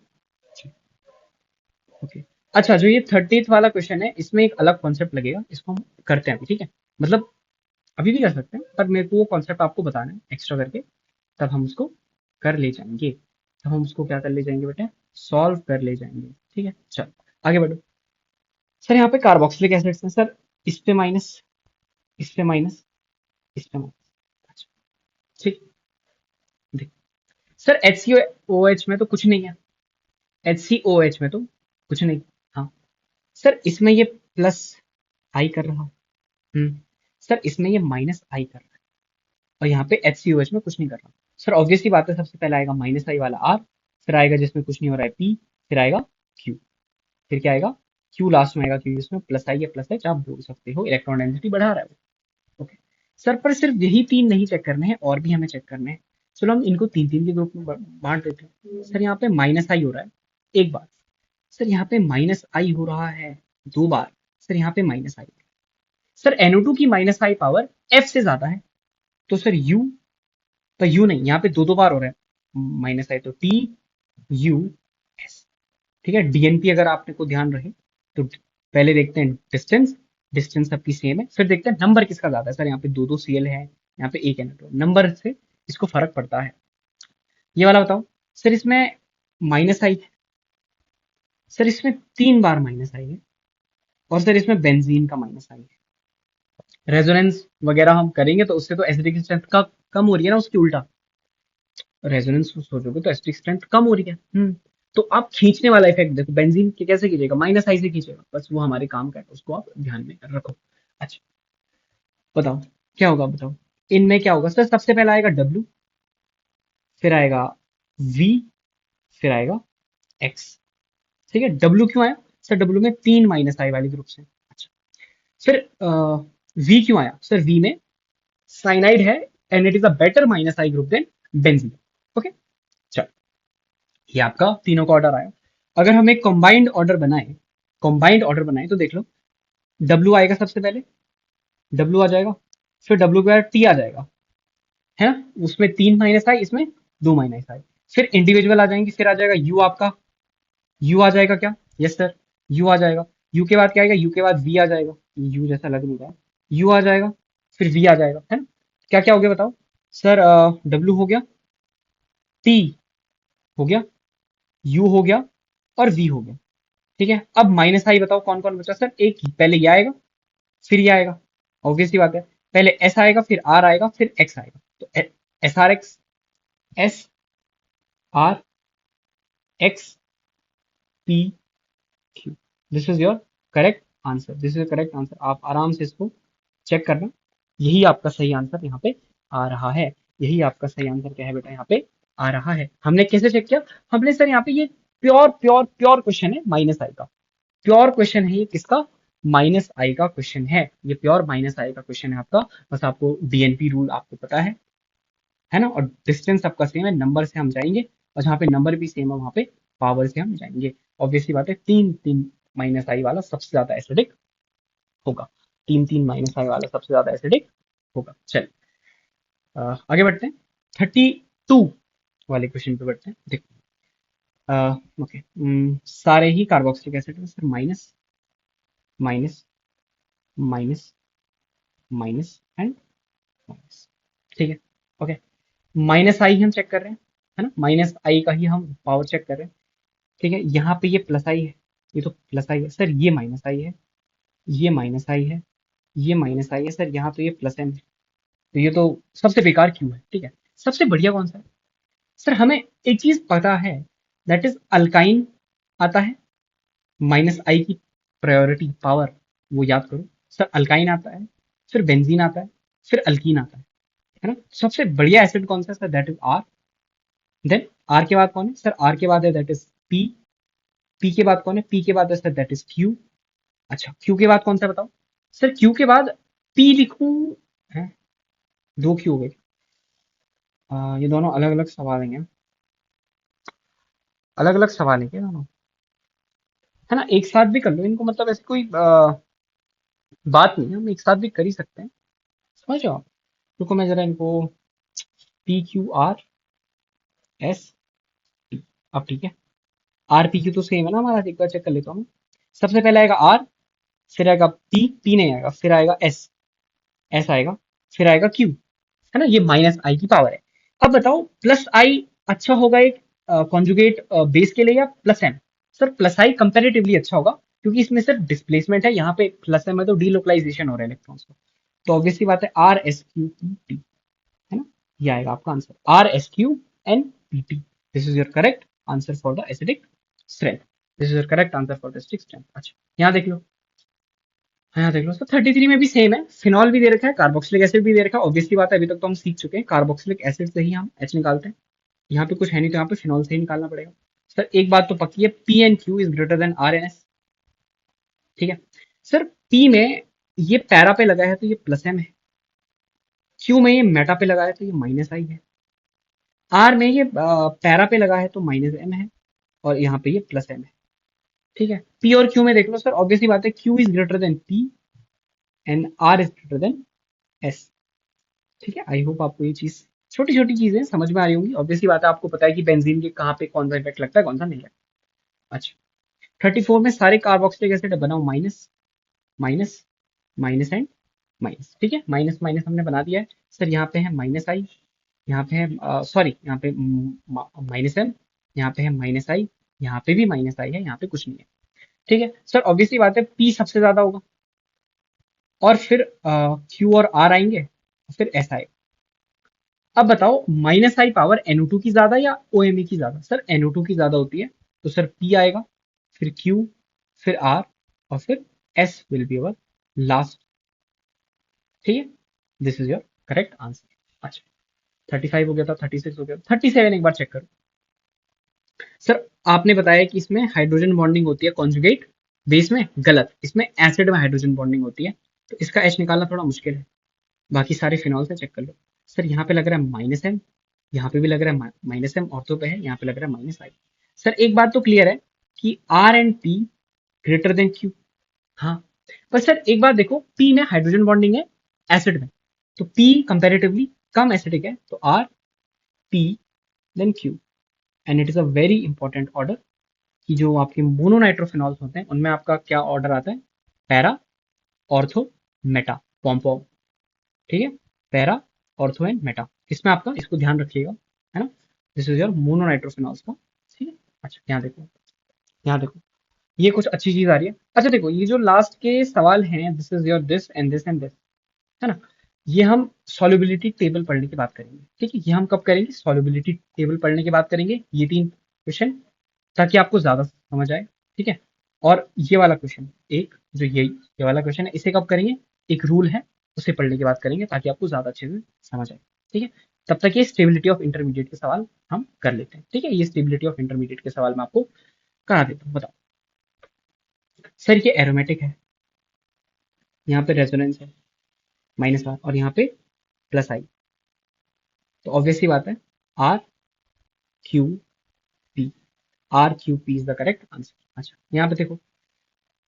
ओके, अच्छा, जो ये 30th वाला क्वेश्चन है, इसमें एक अलग कॉन्सेप्ट लगेगा, इसको हम करते हैं अभी, ठीक है। मतलब अभी भी कर सकते हैं, पर मेरे को वो कॉन्सेप्ट आपको बताना है एक्स्ट्रा करके, तब हम उसको कर ले जाएंगे, तब हम उसको क्या कर ले जाएंगे बेटा, सॉल्व कर ले जाएंगे, ठीक है। चलो आगे बढ़ो। सर यहाँ पे कार्बोक्सिलिक एसिड्स हैं सर, इस पे माइनस, इस पे माइनस, इस पे माइनस। अच्छा, ठीक। देख sir, H C O H में तो कुछ नहीं है, एच सी ओ एच में तो कुछ नहीं। हाँ सर, इसमें ये प्लस आई कर रहा, सर इसमें ये माइनस आई कर रहा है, और यहाँ पे एच सी ओ एच में कुछ नहीं कर रहा। सर ऑब्वियसली बात है, सबसे पहले आएगा माइनस आई वाला आर, फिर आएगा जिसमें कुछ नहीं हो रहा है पी, फिर आएगा क्यू, फिर क्या आएगा, क्यू लास्ट में आएगा, क्योंकि इसमें प्लस आई या प्लस एच आप बोल सकते हो, इलेक्ट्रॉन डेंसिटी बढ़ा रहा है वो। ओके सर, पर सिर्फ यही तीन नहीं चेक करने हैं, और भी हमें चेक करने हैं। चलो हम इनको तीन तीन के ग्रुप में बांट देते हैं। सर यहाँ पे माइनस आई हो रहा है एक बार, सर यहाँ पे माइनस आई हो रहा है दो बार, सर यहाँ पे माइनस आई। सर NO2 की माइनस आई पावर F से ज्यादा है, तो सर U, तो U नहीं, यहाँ पे दो दो बार हो रहा है माइनस आई, तो TUS, ठीक है। DNP अगर आपने को ध्यान रहे तो पहले देखते हैं डिस्टेंस, डिस्टेंस सबकी सेम है, फिर देखते हैं नंबर किसका ज्यादा है। सर यहाँ पे दो दो CL है, यहाँ पे एक NO2, नंबर से इसको फर्क पड़ता है। ये वाला बताओ सर, इसमें माइनस आई है, सर इसमें तीन बार माइनस आई है, और सर इसमें बेंजीन का माइनस आई है। रेजोनेंस वगैरह हम करेंगे तो उससे तो एसिडिक स्ट्रेंथ का कम हो रही है ना, उसकी उल्टा रेजोनेंस सोचोगे तो एसिडिक स्ट्रेंथ कम हो रही है। तो आप खींचने वाला इफेक्ट देखो, बेंजीन के कैसे खींचेगा, माइनस आई से खींचेगा, बस वो हमारे काम का है, उसको आप ध्यान में रखो। अच्छा बताओ क्या होगा, बताओ इनमें क्या होगा। सर सबसे पहला आएगा डब्ल्यू, फिर आएगा वी, फिर आएगा एक्स, ठीक है। डब्ल्यू क्यों आया? सर डब्ल्यू में तीन माइनस आई वाली ग्रुप से। अच्छा, फिर वी क्यों आया? सर वी में साइनाइड है, and it is a better minus I group than benzene. Okay, चलो ये आपका तीनों का ऑर्डर आया। अगर हम एक कंबाइंड ऑर्डर बनाए, कंबाइंड ऑर्डर बनाए तो देख लो, डब्ल्यू आएगा सबसे पहले, डब्ल्यू आ जाएगा, फिर डब्ल्यू के बाद टी आ जाएगा, है ना, उसमें तीन माइनस आई, इसमें दो माइनस आई, फिर इंडिविजुअल आ जाएंगे, फिर आ जाएगा यू आपका, यू आ जाएगा क्या, यस सर, यू आ जाएगा, यू के बाद क्या आएगा, यू के बाद वी आ जाएगा, यू जैसा लग नहीं रहा, यू आ जाएगा, फिर वी आ जाएगा, है ना। क्या क्या हो गया बताओ। सर डब्ल्यू हो गया, टी हो गया, यू हो गया, और वी हो गया, ठीक है। अब माइनस आई बताओ कौन कौन बचा। सर एक ही, पहले ये आएगा, फिर ये आएगा, ऑब्वियसली बात है, पहले एस आएगा, फिर आर आएगा, फिर एक्स आएगा, तो S R x, S R x P Q, this is your correct answer, this is correct answer. आप आराम से इसको चेक करना, यही आपका सही आंसर यहाँ पे आ रहा है। यही आपका सही आंसर क्या है बेटा यहाँ पे आ रहा है। हमने कैसे चेक किया? हमने सर यहाँ पे ये प्योर प्योर प्योर क्वेश्चन है माइनस आई का, प्योर क्वेश्चन है ये किसका? माइनस आई का क्वेश्चन है, ये प्योर माइनस आई का क्वेश्चन है आपका। बस आपको डीएनपी रूल आपको पता है ना, और डिस्टेंस आपका सेम है, नंबर से हम जाएंगे, और जहाँ पे नंबर भी सेम है वहां पे पावर से हम जाएंगे। ऑब्वियसली बात है, तीन तीन माइनस आई वाला सबसे ज्यादा एसिडिक होगा, तीन तीन माइनस आई वाला सबसे ज्यादा एसिडिक होगा। चल आगे बढ़ते हैं, 32 वाले क्वेश्चन पे बढ़ते हैं। देखो ओके, सारे ही कार्बोक्सिलिक एसिड में sir minus minus minus minus and minus, ठीक है ओके। माइनस आई हम चेक कर रहे हैं, है ना, माइनस आई का ही हम पावर चेक कर रहे हैं, ठीक है। यहाँ पे ये प्लस आई है, ये तो प्लस आई है सर, ये माइनस आई है, ये माइनस आई है, ये माइनस आई है सर, यहाँ तो ये प्लस एम है, तो ये तो सबसे बेकार क्यों है, ठीक है। सबसे बढ़िया कौन सा है सर? हमें एक चीज पता है, दैट इज अल्काइन आता है, माइनस आई की प्रायोरिटी पावर वो याद करो सर, अल्काइन आता है, फिर बेंजीन आता है, फिर अल्कीन आता है ना। सबसे बढ़िया एसिड कौन सा है sir? That is R. Then R के बाद कौन है सर? आर के बाद है दैट इज पी। पी के बाद कौन है? पी के बाद है सर दैट इज क्यू। अच्छा क्यू के बाद कौन सा बताओ सर? क्यू के बाद पी लिखूं है, दो क्यू हो गए। ये दोनों अलग अलग सवाल हैं, अलग अलग सवाल है क्या दोनों, है ना। एक साथ भी कर लो इनको, मतलब ऐसी कोई बात नहीं है, हम एक साथ भी कर ही सकते हैं, समझ रहे हो आप। रुको मैं जरा इनको, P Q R S T, अब ठीक है। आर पी क्यू तो सेम है ना हमारा, एक बार चेक कर लेता हूँ। सबसे पहले आएगा आर, फिर आएगा पी, पी नहीं आएगा, फिर आएगा एस, एस आएगा, फिर आएगा क्यू, है ना। ये माइनस आई की पावर है। अब बताओ प्लस आई अच्छा होगा एक कॉन्जुगेट बेस के लिए या प्लस एम? सर प्लस आई कंपेरेटिवली अच्छा होगा, क्योंकि इसमें सिर्फ डिस्प्लेसमेंट है, यहाँ पे प्लस एम है तो डीलोकलाइजेशन हो रहा है इलेक्ट्रॉन्स का। तो ऑब्वियसली बात है R S Q P T, है ना, ये आएगा आपका answer, R S Q and P T. This is your correct answer for the acidic strength, this is your correct answer for the acidic strength. अच्छा यहाँ देख लो, हाँ देख लो सर, 33 में भी सेम है, फिनॉल भी दे रखा है, कार्बोक्सिलिक एसिड भी दे रखा है। ऑब्वियसली बात है, अभी तक तो हम सीख चुके हैं कार्बोक्सिलिक एसिड से ही हम एच निकालते हैं, यहाँ पे कुछ है नहीं तो यहाँ पे फिनॉल से ही निकालना पड़ेगा। सर एक बात तो पक्की है, P and Q is greater than R and S, ठीक है। सर पी में ये पैरा पे लगा है तो ये प्लस एम है, क्यू में ये मेटा पे लगा है तो ये माइनस आई है, आर में ये पैरा पे लगा है तो माइनस एम है, और यहाँ पे ये प्लस एम है, ठीक है। पी और क्यू में देख लो सर, ऑब्वियसली बात है Q is greater than P and R is greater than S, ठीक है। आई होप आपको ये चीज, छोटी छोटी चीजें समझ में आ रही होंगी। ऑब्वियसली बात है, आपको पता है कि बेंजीन के कहाँ पे कौन सा इफेक्ट लगता है, कौन सा नहीं लगता। अच्छा 34 में सारे कार्बोक्सिलिक एसिड बनाओ minus minus minus and minus, ठीक है। माइनस माइनस हमने बना दिया है सर, यहाँ पे है माइनस आई, यहाँ पे है सॉरी यहाँ पे माइनस एम, यहाँ पे है माइनस आई, यहाँ पे भी माइनस आई है, यहाँ पे कुछ नहीं है, ठीक है। सर ऑब्वियसली बात है पी सबसे ज्यादा होगा, और फिर क्यू और आर आएंगे, फिर एस आएगा। अब बताओ माइनस आई पावर NO2 की ज्यादा या OMe की ज्यादा? सर NO2 की ज्यादा होती है, तो सर P आएगा, फिर Q, फिर R, और फिर S will be our last, ठीक है। This is your correct answer. अच्छा 35 हो गया था, 36 हो गया, 37 एक बार चेक करो। सर आपने बताया कि इसमें हाइड्रोजन बॉन्डिंग होती है कॉन्जुगेट बेस में, गलत, इसमें एसिड में हाइड्रोजन बॉन्डिंग होती है, तो इसका H निकालना थोड़ा मुश्किल है। बाकी सारे फिनॉल से चेक कर लो। सर यहाँ पे लग रहा है माइनस एम, यहाँ पे भी लग रहा है माइनस एम, ऑर्थो पे है, यहाँ पे लग रहा है माइनस आई। सर एक बात तो क्लियर है कि R and P greater than Q, हाँ। पर सर एक बात देखो, पी में हाइड्रोजन बॉन्डिंग है एसिड में, तो पी कंपेरेटिवली कम एसिडिक है, तो R P then Q, and it is a very important order, कि जो आपके मोनोनाइट्रोफिनॉल्स होते हैं उनमें आपका क्या ऑर्डर आता है? पैरा, ऑर्थो, मेटा, पॉम्पॉम, ठीक है। पैरा, ऑर्थो एंड मेटा, इसमें आपका इसको ध्यान रखिएगा, है ना। दिस इज योर मोनोनाइट्रोफिनॉल्स का, ठीक है। अच्छा यहाँ देखो, यहाँ देखो, ये कुछ अच्छी चीज आ रही है। अच्छा देखो, ये जो लास्ट के सवाल हैं, this is your this and this and this, है ना, ये हम सॉल्युबिलिटी टेबल पढ़ने की बात करेंगे, ठीक है। ये हम कब करेंगे? सॉल्युबिलिटी टेबल पढ़ने की बात करेंगे, ये तीन क्वेश्चन, ताकि आपको ज्यादा समझ आए, ठीक है। और ये वाला क्वेश्चन, एक जो ये वाला क्वेश्चन है, इसे कब करेंगे? एक रूल है, उसे पढ़ने की बात करेंगे, ताकि आपको ज्यादा अच्छे से समझ आए, ठीक है। तब तक ये स्टेबिलिटी ऑफ इंटरमीडिएट के सवाल हम कर लेते हैं। ठीक है, ये स्टेबिलिटी ऑफ इंटरमीडिएट के सवाल मैं आपको करा देता हूँ। बताओ सर, ये एरोमेटिक है, यहाँ पे रेजोनेंस है -R, और यहाँ पे +I, तो ऑब्वियस सी बात है R Q P, RQP is the correct answer. अच्छा, यहाँ पे देखो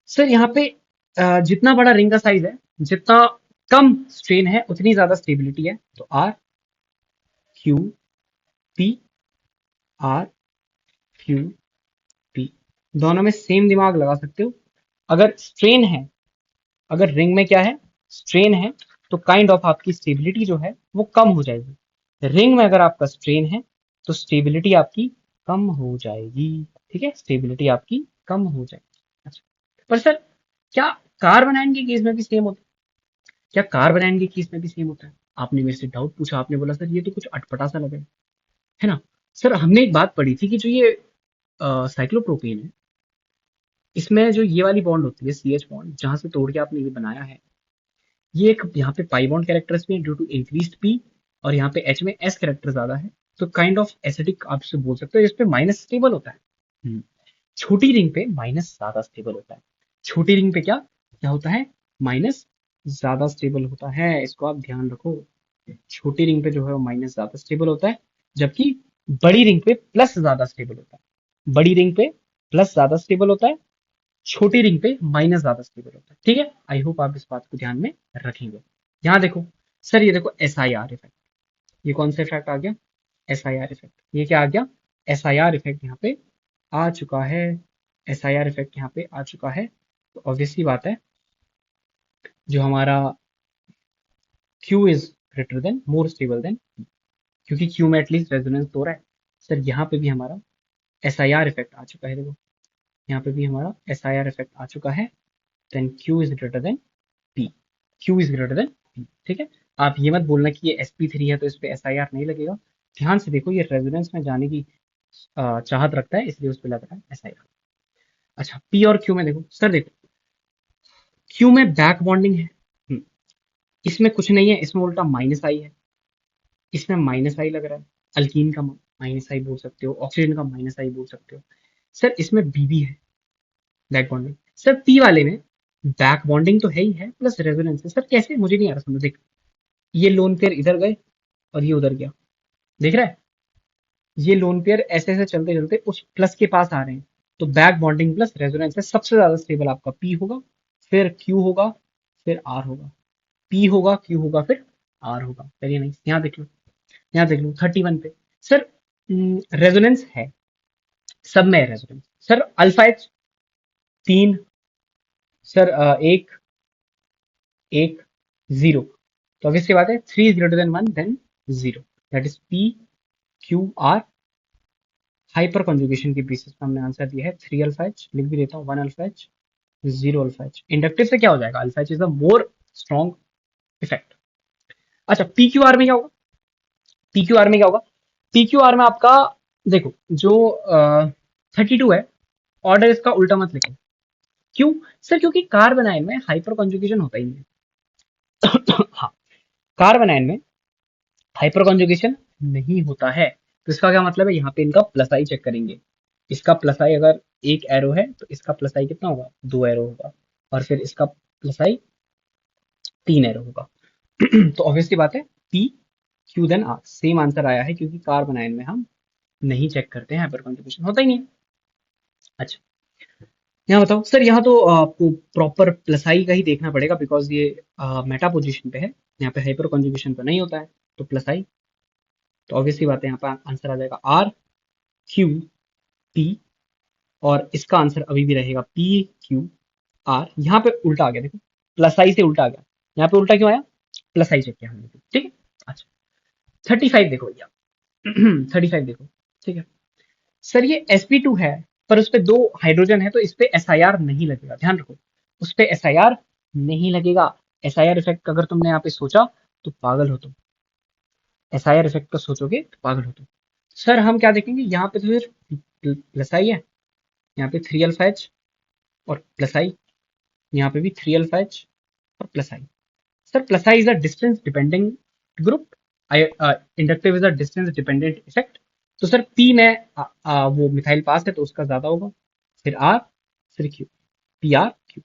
सर, यहाँ पे जितना बड़ा रिंग का साइज है, जितना कम स्ट्रेन है, उतनी ज्यादा स्टेबिलिटी है। तो RQP, RQP, दोनों में सेम दिमाग लगा सकते हो। अगर स्ट्रेन है, अगर रिंग में क्या है, स्ट्रेन है, तो काइंड ऑफ आपकी स्टेबिलिटी जो है वो कम हो जाएगी। रिंग में अगर आपका स्ट्रेन है तो स्टेबिलिटी आपकी कम हो जाएगी। ठीक है, स्टेबिलिटी आपकी कम हो जाएगी। अच्छा, पर सर क्या कार्बन आयन के केस में भी सेम होता है? क्या कार्बन आयन के केस में भी सेम होता है? आपने मेरे से डाउट पूछा, आपने बोला सर ये तो कुछ अटपटा सा लग रहा है ना। सर हमने एक बात पढ़ी थी कि जो ये साइक्लोप्रोपेन है, इसमें जो ये वाली बॉन्ड होती है, CH बॉन्ड, जहां से तोड़ के आपने ये बनाया है, ये एक यहाँ पे पाई बॉन्ड कैरेक्टर्स भी है ड्यू टू इंक्रीज्ड P, और यहाँ पे H में S कैरेक्टर ज्यादा है, तो काइंड ऑफ एसिडिक आप इसे बोल सकते हो। इस पे माइनस स्टेबल होता है। छोटी रिंग पे माइनस ज्यादा स्टेबल होता है। छोटी रिंग पे क्या क्या होता है, माइनस ज्यादा स्टेबल होता है, इसको आप ध्यान रखो। छोटी रिंग पे जो है वो माइनस ज्यादा स्टेबल होता है, जबकि बड़ी रिंग पे प्लस ज्यादा स्टेबल होता है। बड़ी रिंग पे प्लस ज्यादा स्टेबल होता है, छोटी रिंग पे माइनस ज्यादा स्टेबल होता है। ठीक है, आई होप आप इस बात को ध्यान में रखेंगे। यहाँ देखो सर, ये देखो SIR इफेक्ट, ये कौन सा इफेक्ट आ गया, SIR इफेक्ट। ये क्या आ गया, SIR इफेक्ट यहाँ पे आ चुका है। SIR इफेक्ट यहाँ पे आ चुका है, तो ऑब्वियसली बात है जो हमारा Q is greater then, more stable then, क्योंकि Q में एटलीस्ट रेजोनेंस तो हो रहा है। सर यहाँ पे भी हमारा SIR इफेक्ट आ चुका है, देखो यहाँ पे भी हमारा SIR इफेक्ट आ चुका है, then Q is greater than P, Q is greater than P। ठीक है, आप ये मत बोलना कि ये sp3 है तो इस पे SIR नहीं लगेगा। ध्यान से देखो, ये रेजोनेंस में जाने की चाहत रखता है, इसलिए उस पर लग रहा है SIR। अच्छा, P और Q में देखो सर, देखो Q में बैक बॉन्डिंग है, इसमें कुछ नहीं है, इसमें उल्टा -I है, इसमें -I लग रहा है। अल्कीन का -I बोल सकते हो, ऑक्सीजन का -I बोल सकते हो। सर इसमें BB है, बैक बॉन्डिंग। सर P वाले में बैक बॉन्डिंग तो है ही है, प्लस रेजोनेंस है। सर कैसे, मुझे नहीं आ रहा समझ। देख, ये लोन पेयर इधर गए और ये उधर गया, देख रहा है, ये लोन पेयर ऐसे ऐसे चलते चलते उस प्लस के पास आ रहे हैं, तो बैक बॉन्डिंग प्लस रेजोनेंस है। सबसे ज्यादा स्टेबल आपका P होगा, फिर Q होगा, फिर R होगा। P होगा, Q होगा, फिर R होगा। चलिए नहीं, यहाँ देख लो, यहाँ देख लो 31 पे सर रेजोनेंस है, सब में है resonance. Sir alpha H 3, sir एक एक 0, तो ऑब्वियसली बात है 3 is greater than 1 then 0, that is PQR। Hyperconjugation के बेसिस पे हमने आंसर दिया है 3 अल्फा एच, लिख भी देता हूँ 1 alpha H 0 alpha H. Inductive से क्या हो जाएगा, alpha H is the more strong effect. अच्छा, PQR में क्या होगा, PQR में क्या होगा, PQR में आपका देखो जो 32 है, ऑर्डर इसका उल्टा मत लिखो। क्यों सर, क्योंकि कार्बन आयन में हाइपर कंजुगेशन होता ही नहीं है। हाँ, कार्बन आयन में हाइपर कंजुगेशन नहीं होता है, तो इसका क्या मतलब है, यहाँ पे इनका प्लस आई चेक करेंगे। इसका प्लस आई अगर एक एरो है तो इसका प्लस आई कितना होगा, 2 एरो होगा, और फिर इसका प्लस आई 3 एरो होगा। तो ऑब्वियसली बात है P Q then R, same answer आया है, क्योंकि कार्बन आयन में हम नहीं चेक करते हैं, हाइपर कंजुगेशन होता ही नहीं है। अच्छा, यहाँ बताओ सर, यहाँ तो आपको प्रॉपर प्लस आई का ही देखना पड़ेगा, बिकॉज ये मेटा पोजीशन पे है, यहाँ पे हाइपर कंजुगेशन तो नहीं होता है, तो प्लस आई, तो ऑब्वियसली बात है यहाँ पे आंसर आ जाएगा RQP, और इसका आंसर अभी भी रहेगा PQR। यहाँ पे उल्टा आ गया, देखो प्लस आई से उल्टा आ गया, यहाँ पे उल्टा क्यों आया, प्लस आई चेक किया हमने, ठीक है। अच्छा, 35 देखो भैया, 35 देखो, ठीक है सर, ये sp2 है, पर उस पे 2 हाइड्रोजन है, तो इस पे SIR नहीं लगेगा, ध्यान रखो, उस पे SIR नहीं लगेगा। SIR इफेक्ट अगर तुमने यहाँ पे सोचा तो पागल हो तुम, SIR इफेक्ट का सोचोगे तो पागल हो तुम। सर हम क्या देखेंगे, यहाँ पे तो फिर प्लस आई है, यहाँ पे 3 अल्फा एच और प्लस आई, यहाँ पे भी 3 अल्फा एच और plus I. Sir plus I is a distance depending group, inductive is a distance dependent effect. तो सर पी में वो मिथाइल पास है तो उसका ज्यादा होगा, फिर आर, फिर क्यू, पी आर क्यू।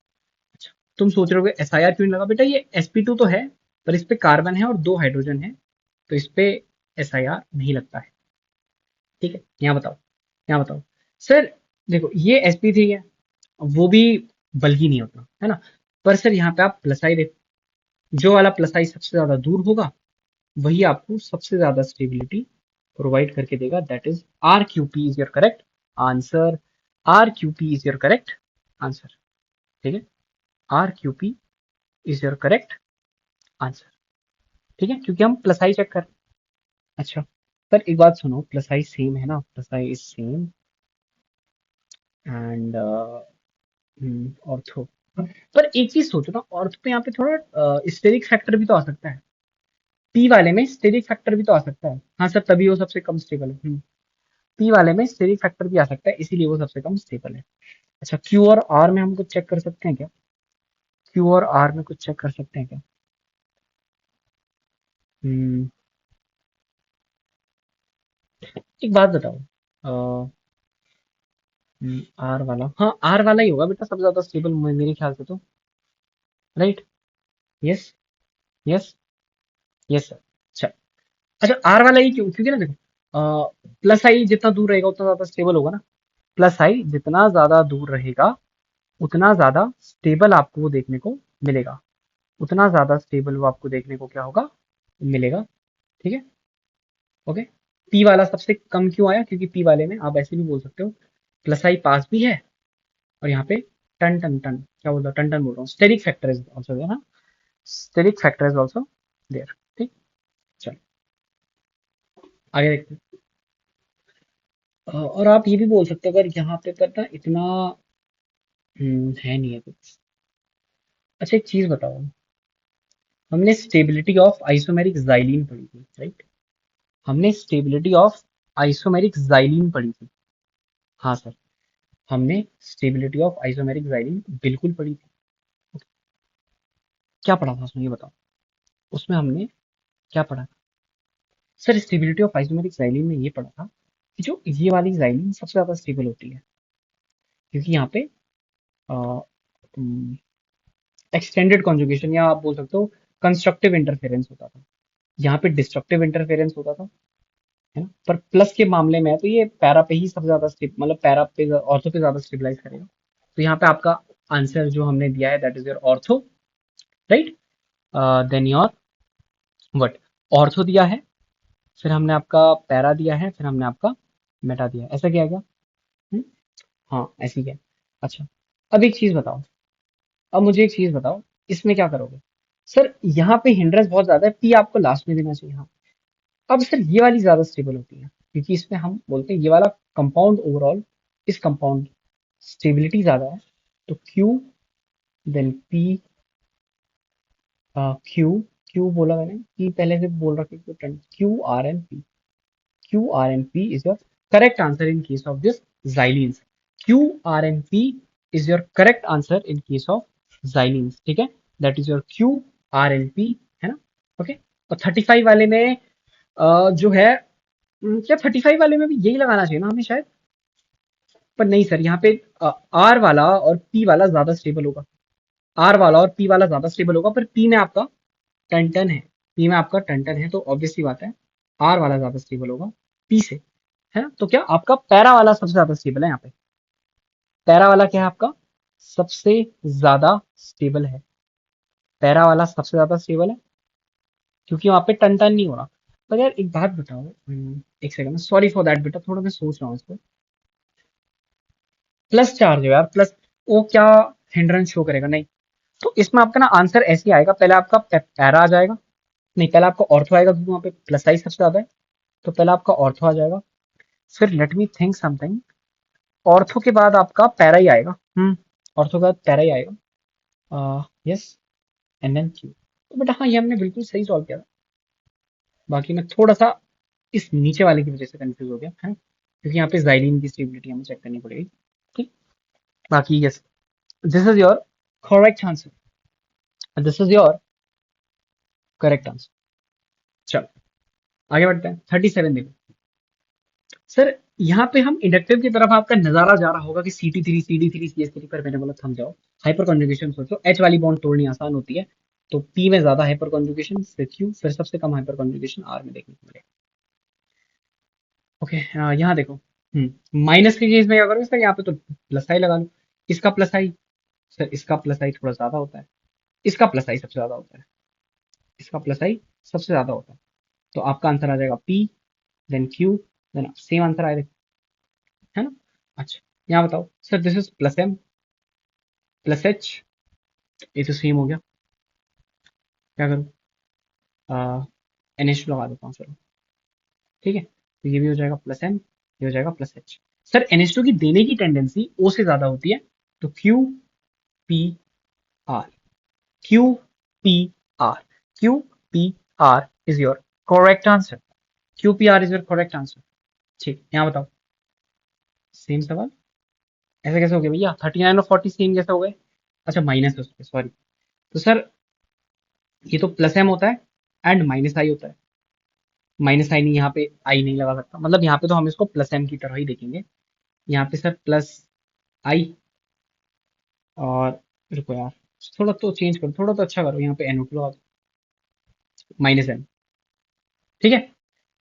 अच्छा, तुम सोच रहे हो एस आई आर क्यों नहीं लगा? बेटा ये sp2 तो है, पर इस पे कार्बन है और 2 हाइड्रोजन है, तो इस पे एस आई आर नहीं लगता है। ठीक है, यहाँ बताओ, यहाँ बताओ। सर देखो ये sp3 है, वो भी बल्कि नहीं होता है ना, पर सर यहाँ पे आप प्लस आई देखो, जो वाला प्लस आई सबसे ज्यादा दूर होगा वही आपको सबसे ज्यादा स्टेबिलिटी प्रोवाइड करके देगा। That is R Q P is your correct answer. R Q P is your correct answer. ठीक है, R Q P is your correct answer. ठीक है, क्योंकि हम प्लस आई चेक कर रहे हैं। अच्छा, पर एक बात सुनो, प्लस आई सेम है ना, plus I is same and ortho. पर एक चीज सोचो ना, ऑर्थो पे यहाँ पे थोड़ा स्टेरिक फैक्टर भी तो आ सकता है। पी वाले में स्टेरिक फैक्टर भी तो आ सकता है। हाँ सर, तभी वो सबसे कम स्टेबल है। पी वाले में स्टेरिक फैक्टर भी आ सकता है, इसीलिए वो सबसे कम स्टेबल है। अच्छा, क्यू और आर में हम कुछ चेक कर सकते हैं क्या? क्यू और आर में कुछ चेक कर सकते हैं क्या? हम्म, एक बात बताओ, आर वाला, हाँ आर वाला ही होगा बेटा सबसे ज्यादा स्टेबल मेरे ख्याल से तो। Right? Yes, yes, yes sir. अच्छा, अच्छा आर वाला ही क्यों? क्योंकि ना देखो, प्लस आई जितना दूर रहेगा उतना ज्यादा स्टेबल होगा ना। प्लस आई जितना ज्यादा दूर रहेगा उतना ज्यादा स्टेबल आपको वो देखने को मिलेगा, उतना ज्यादा स्टेबल वो आपको देखने को क्या होगा, मिलेगा। ठीक है, ओके। पी वाला सबसे कम क्यों आया? क्योंकि पी वाले में आप ऐसे भी बोल सकते हो, प्लस आई पास भी है और यहाँ पे टन टन टन क्या बोल रहा हूँ, टन टन बोल रहा हूँ, steric factor is also there ना, steric factor is also there. ठीक, चलो आगे देखते हैं। और आप ये भी बोल सकते हो अगर यहाँ पे पर ना इतना है नहीं है कुछ। अच्छा एक चीज बताओ, हमने स्टेबिलिटी ऑफ आइसोमेरिक जाइलीन पढ़ी थी, राइट? हमने स्टेबिलिटी ऑफ आइसोमेरिक जाइलीन पढ़ी थी। हाँ सर, हमने स्टेबिलिटी ऑफ आइसोमेरिक जाइलीन बिल्कुल पढ़ी थी। क्या पढ़ा था उसमें ये बताओ, उसमें हमने क्या पढ़ा था? Sir stability of isomeric xylene में ये पढ़ा था कि जो ये वाली जाइलीन सबसे ज्यादा स्टेबल होती है, क्योंकि यहाँ पे एक्सटेंडेड कॉन्जुगेशन या आप बोल सकते हो कंस्ट्रक्टिव इंटरफेरेंस होता था, यहाँ पे डिस्ट्रक्टिव इंटरफेरेंस होता था, है ना। पर प्लस के मामले में है तो ये पैरा पे ही सबसे ज्यादा मतलब पैरा पे ऑर्थो पे ज्यादा स्टेबलाइज करेगा। तो यहाँ पे आपका आंसर जो हमने दिया है that is your ortho, right? Then your what, ortho दिया है, फिर हमने आपका पैरा दिया है, फिर हमने आपका मेटा दिया है। ऐसा किया क्या? हम्म? हाँ ऐसे ही क्या। अच्छा, अब एक चीज बताओ, अब मुझे एक चीज बताओ, इसमें क्या करोगे? सर यहाँ पे हिंड्रेंस बहुत ज्यादा है, पी आपको लास्ट में देना चाहिए। हाँ, अब सर ये वाली ज्यादा स्टेबल होती है, क्योंकि इसमें हम बोलते हैं ये वाला कंपाउंड ओवरऑल, इस कंपाउंड स्टेबिलिटी ज्यादा है। तो Q, then P, Q, Q बोला मैंने, पी पहले से बोल रखी तो Q R N P, Q R N P is your correct answer in case of this xylenes। Q R N P is your correct answer in case of xylenes। ठीक है, that is your Q R N P, है ना। ओके, और 35 वाले में जो है, क्या 35 वाले में भी यही लगाना चाहिए ना हमें शायद? पर नहीं सर, यहाँ पे आर वाला और पी वाला ज्यादा स्टेबल होगा, आर वाला और पी वाला ज्यादा स्टेबल होगा, पर पी में आपका टन टन है, पी में आपका टन टन है, तो ऑब्वियसली बात है आर वाला ज्यादा स्टेबल होगा पी से, है ना। तो क्या आपका पैरा वाला सबसे ज्यादा स्टेबल है यहाँ पे? पैरा वाला क्या है आपका? सबसे ज्यादा स्टेबल है, पैरा वाला सबसे ज्यादा स्टेबल है, क्योंकि वहां पे टन टन नहीं हो रहा। पर यार एक बात बताओ, एक सेकंड, सॉरी फॉर दैट बेटा, थोड़ा मैं सोच रहा हूँ इसको। प्लस चार्ज है यार, प्लस वो क्या हिंड्रेंस शो करेगा? नहीं, तो इसमें आपका ना आंसर ऐसे ही आएगा, पहले आपका पैरा आ जाएगा, नहीं पहले आपका ऑर्थो आएगा, क्योंकि वहां पे प्लस साइज सबसे ज्यादा है, तो पहले आपका ऑर्थो आ जाएगा। फिर let me think something, ortho के बाद आपका पैरा ही आएगा। ऑर्थो के बाद पैरा ही आएगा। Yes, and then Q. तो बेटा हाँ, ये हमने बिल्कुल सही सॉल्व किया था। बाकी मैं थोड़ा सा इस नीचे वाले की वजह से कंफ्यूज हो गया है, क्योंकि यहाँ पे जाइलिन की स्टेबिलिटी हमें चेक करनी पड़ेगी। ठीक, बाकी yes, this is your correct answer, this is your correct answer. चलो, आगे बढ़ते हैं 37 देखो सर। यहाँ पे हम इंडक्टिव की तरफ आपका नजारा जा रहा होगा कि CT3 CD3 CS3 पर मैंने बोला थम जाओ। हाइपर कॉन्जुगेशन सोचो, H वाली बॉन्ड तोड़नी आसान होती है, तो P में ज्यादा हाइपर कॉन्जुगेशन, फिर Q, फिर सबसे कम हाइपर कॉन्जुगेशन R में देखने को मिलेगा। ओके, यहाँ देखो माइनस के केस में क्या करो सर, यहाँ पे तो प्लस आई लगा लो। इसका प्लस आई, सर इसका प्लस आई थोड़ा ज्यादा होता है, इसका प्लस आई सबसे ज्यादा होता है, इसका प्लस आई सबसे ज्यादा होता है। तो आपका आंसर आ जाएगा P, then Q, then same answer आएगा, है ना। अच्छा, यहाँ बताओ sir, this is plus M plus H, ये तो सेम हो गया, क्या करूँ, NH लगा देता हूँ चलो, ठीक है। तो ये भी हो जाएगा प्लस M, ये हो जाएगा प्लस H। सर NH2 की देने की टेंडेंसी O से ज्यादा होती है, तो QPR, QPR, QPR is your correct answer, QPR is your correct answer. ठीक, यहाँ बताओ सेम सवाल, ऐसे कैसे हो गया भैया, 39 और 40 सेम कैसे हो गए। अच्छा माइनस है उसमें, सॉरी। तो सर ये तो प्लस M होता है एंड माइनस आई होता है, माइनस आई नहीं, यहाँ पे आई नहीं लगा सकता, मतलब यहाँ पे तो हम इसको प्लस M की तरह ही देखेंगे। यहाँ पे सर प्लस आई, और रुको यार, थोड़ा तो चेंज करो, थोड़ा तो अच्छा करो, यहाँ पे NO2 लगा दो, माइनस M, ठीक है।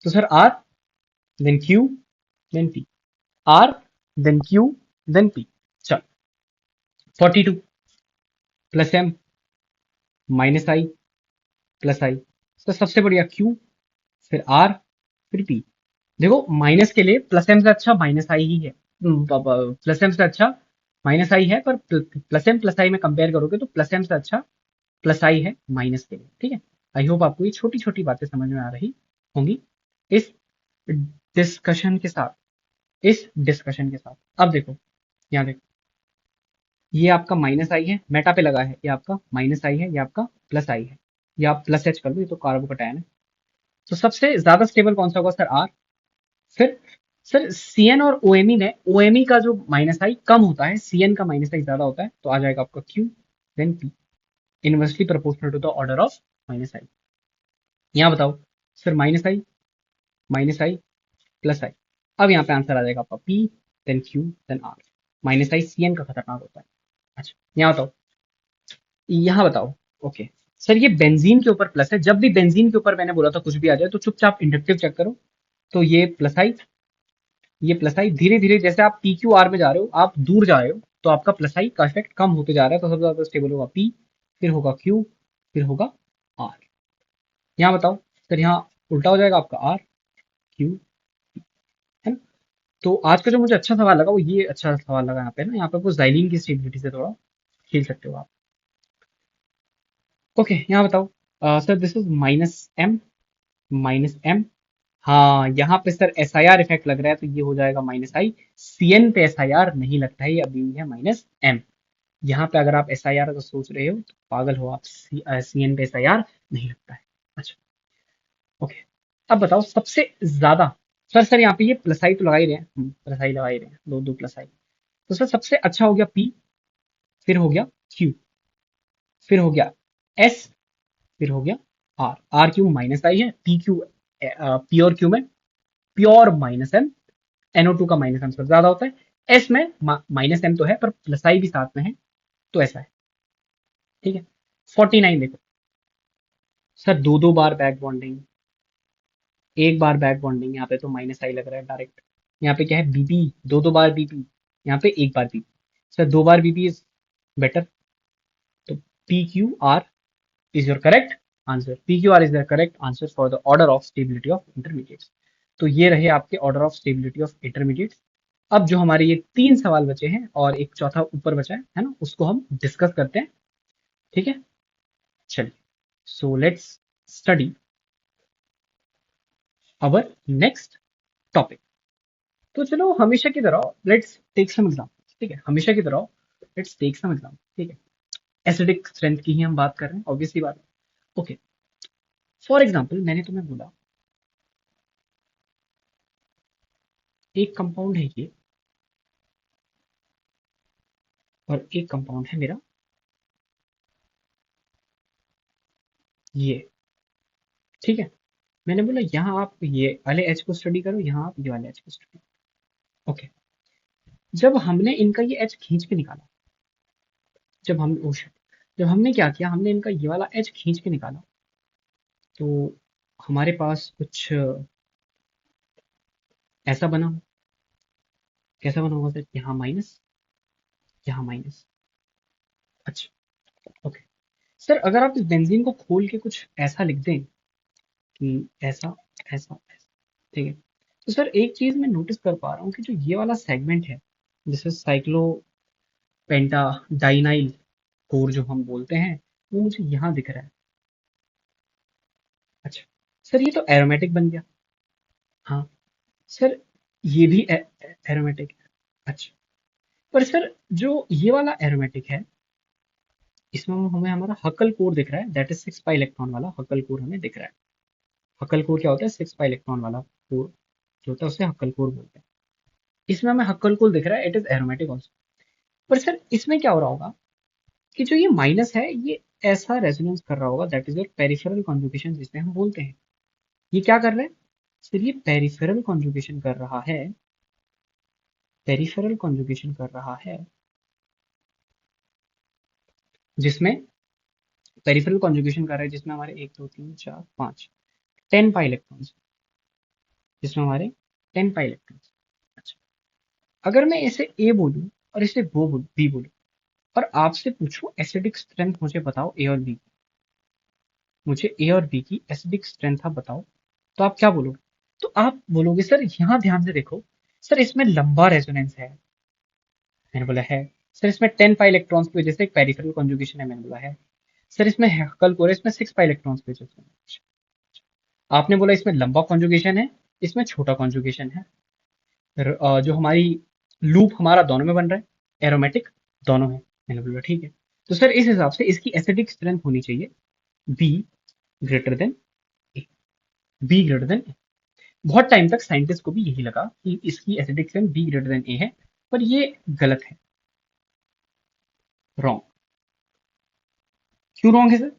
तो sir R, then Q, then P, R, then Q, then P। चल 42 plus M minus I plus I, तो सबसे बढ़िया Q, फिर R, फिर P। देखो माइनस के लिए प्लस एम से अच्छा माइनस आई ही है, प्लस एम से अच्छा माइनस आई है, पर प्लस एम प्लस आई में कंपेयर करोगे तो प्लस एम से अच्छा प्लस आई है माइनस के लिए, ठीक है। आई होप आपको ये छोटी छोटी बातें समझ में आ रही होंगी इस डिस्कशन के साथ, इस डिस्कशन के साथ। अब देखो, यहाँ देखो, ये आपका माइनस आई है, मेटा पे लगा है, ये आपका माइनस आई है, ये आपका प्लस आई है, ये आप प्लस एच कर लो, ये तो कार्बोकैटायन है। तो सबसे ज्यादा स्टेबल कौन सा होगा सर, आर। फिर सर CN और OMe में OMe का जो माइनस आई कम होता है, CN का माइनस आई ज्यादा होता है, तो आ जाएगा आपका Q, then P, inversely proportional to the order of minus I. यहाँ बताओ sir, minus I plus I, अब यहाँ पे आंसर आ जाएगा आपका P, then Q, then R। Minus I CN का खतरनाक होता है। अच्छा, यहाँ बताओ, यहाँ बताओ, ओके सर, ये बेंजीन के ऊपर प्लस है, जब भी बेंजीन के ऊपर मैंने बोला था कुछ भी आ जाए तो चुपचाप इंडक्टिव चेक करो। तो ये प्लस आई, ये प्लस आई धीरे धीरे जैसे आप PQR में जा रहे हो, आप दूर जा रहे हो, तो आपका प्लस आई का इफेक्ट कम होते जा रहा है, तो सबसे ज्यादा स्टेबल होगा P, फिर होगा Q, फिर होगा R। यहाँ बताओ सर, यहाँ उल्टा हो जाएगा आपका R Q, है ना। तो आज का जो मुझे अच्छा सवाल लगा वो ये अच्छा सवाल लगा, यहाँ पे ना, यहाँ पे आपको जाइलिन की स्टेबिलिटी से थोड़ा खेल सकते हो आप। ओके, यहाँ बताओ sir, this is minus M। हाँ, यहाँ पे सर SIR इफेक्ट लग रहा है, तो ये हो जाएगा माइनस आई। CN पे SIR नहीं लगता है, ये अभी भी है माइनस M। यहाँ पे अगर आप SIR का सोच रहे हो तो पागल हो आप, CN पे SIR नहीं लगता है। अच्छा, ओके, अब बताओ सबसे ज्यादा, सर यहाँ पे ये प्लस आई तो लगा ही रहे हैं, प्लस आई लगा ही रहे हैं, दो दो प्लस आई। तो सर सबसे अच्छा हो गया P, फिर हो गया Q, फिर हो गया S, फिर हो गया R। R क्यू माइनस आई है, P क्यू, P और Q में प्योर माइनस M, NO2 का माइनस आंसर ज्यादा होता है। एस में माइनस M तो है पर प्लस आई भी साथ में है, तो ऐसा है, ठीक है। 49 देखो सर, दो दो बार बैक बॉन्डिंग, एक बार बैक बॉन्डिंग, यहाँ पे तो माइनस आई लग रहा है डायरेक्ट। यहाँ पे क्या है, बीपी, दो दो बार बीपी, यहाँ पे एक बार बीपी। सर दो बार बीपी इज बेटर, तो PQR is your correct answer, PQR is the correct answer for the order of stability of intermediates. तो ये रहे आपके order of stability of intermediates. अब जो हमारे ये तीन सवाल बचे हैं और एक चौथा ऊपर बचा है ना, उसको हम डिस्कस करते हैं, ठीक है। चलिए, so let's study our next topic. तो चलो हमेशा की तरह लेट्स टेक सम एग्जाम, ठीक है, हमेशा की तरह लेट्स टेक सम एग्जाम, ठीक है। एसिडिक स्ट्रेंथ की ही हम बात कर रहे हैं, ऑब्वियसली बात है। ओके, फॉर एग्जाम्पल मैंने तुम्हें बोला एक कंपाउंड है ये, और एक कंपाउंड है मेरा ये, ठीक है। मैंने बोला यहाँ आप ये वाले एच को स्टडी करो, यहाँ आप ये वाले एच को स्टडी करो। ओके, जब हमने इनका ये एच खींच के निकाला, जब हम ओ शिट, जब हमने क्या किया, हमने इनका ये वाला एच खींच के निकाला, तो हमारे पास कुछ ऐसा बना। कैसा बना होगा सर? यहाँ माइनस, यहाँ माइनस। अच्छा, ओके सर, अगर आप इस बेंजीन को खोल के कुछ ऐसा लिख दें कि ऐसा, ऐसा, ऐसा, ठीक है, तो सर एक चीज मैं नोटिस कर पा रहा हूँ कि जो ये वाला सेगमेंट है, जिसे साइक्लोपेंटा डाइनाइल कोर जो हम बोलते हैं, वो मुझे यहाँ दिख रहा है। अच्छा सर, ये तो एरोमेटिक बन गया। हाँ सर, ये भी एरोमेटिक है। अच्छा, पर सर जो ये वाला एरोमेटिक है, इसमें हमें हमारा हकल कोर दिख रहा है, दैट इज 6 पाई इलेक्ट्रॉन वाला हकल कोर हमें दिख रहा है। हकल कोर क्या होता है? 6 पाई इलेक्ट्रॉन वाला कोर जो होता है उसे हकल कोर बोलते हैं। इसमें हमें हक्कल कोर दिख रहा है, इट इज एरोमेटिक ऑल्सो। पर सर इसमें क्या हो रहा होगा कि जो ये माइनस है, ये ऐसा रेजोनेंस कर रहा होगा, that is your peripheral conjugation जिसे हम बोलते हैं। ये क्या कर रहा है सर? ये पेरिफेरल कॉन्जुगेशन कर रहा है, पेरिफेरल कॉन्जुगेशन कर रहा है, जिसमें पेरिफेरल कॉन्जुगेशन कर रहा है जिसमें हमारे 1 2 3 4 5 10 पाई इलेक्ट्रॉन्स, जिसमें हमारे 10 पाई इलेक्ट्रॉन्स। अच्छा, अगर मैं इसे ए बोलूं और इसे वो बोलूं, बी बोलूं, और आपसे पूछूं एसिडिक स्ट्रेंथ मुझे बताओ ए और बी, मुझे ए और बी की एसिडिक स्ट्रेंथ आप बताओ, तो आप क्या बोलोगे? तो आप बोलोगे सर यहाँ ध्यान से देखो, सर इसमें लंबा रेजोनेंस है। मैंने बोला है। सर इसमें 10 पाई इलेक्ट्रॉन्स की वजह से एक पेरिफेरल कॉन्जुगेशन है। मैंने बोला है। सर इसमें कल कोर इसमें 6 पाई इलेक्ट्रॉन्स की वजह से। आपने बोला इसमें लंबा कॉन्जुगेशन है, इसमें छोटा कॉन्जुगेशन है। जो हमारी लूप हमारा दोनों में बन रहा है, एरोमेटिक दोनों है। मैंने बोला ठीक है, तो सर इस हिसाब से इसकी एसिडिक स्ट्रेंथ होनी चाहिए B greater than A, B greater than. बहुत टाइम तक साइंटिस्ट को भी यही लगा कि इसकी acidic strength B greater than A है, पर ये गलत है, रॉन्ग। क्यों रॉन्ग है सर?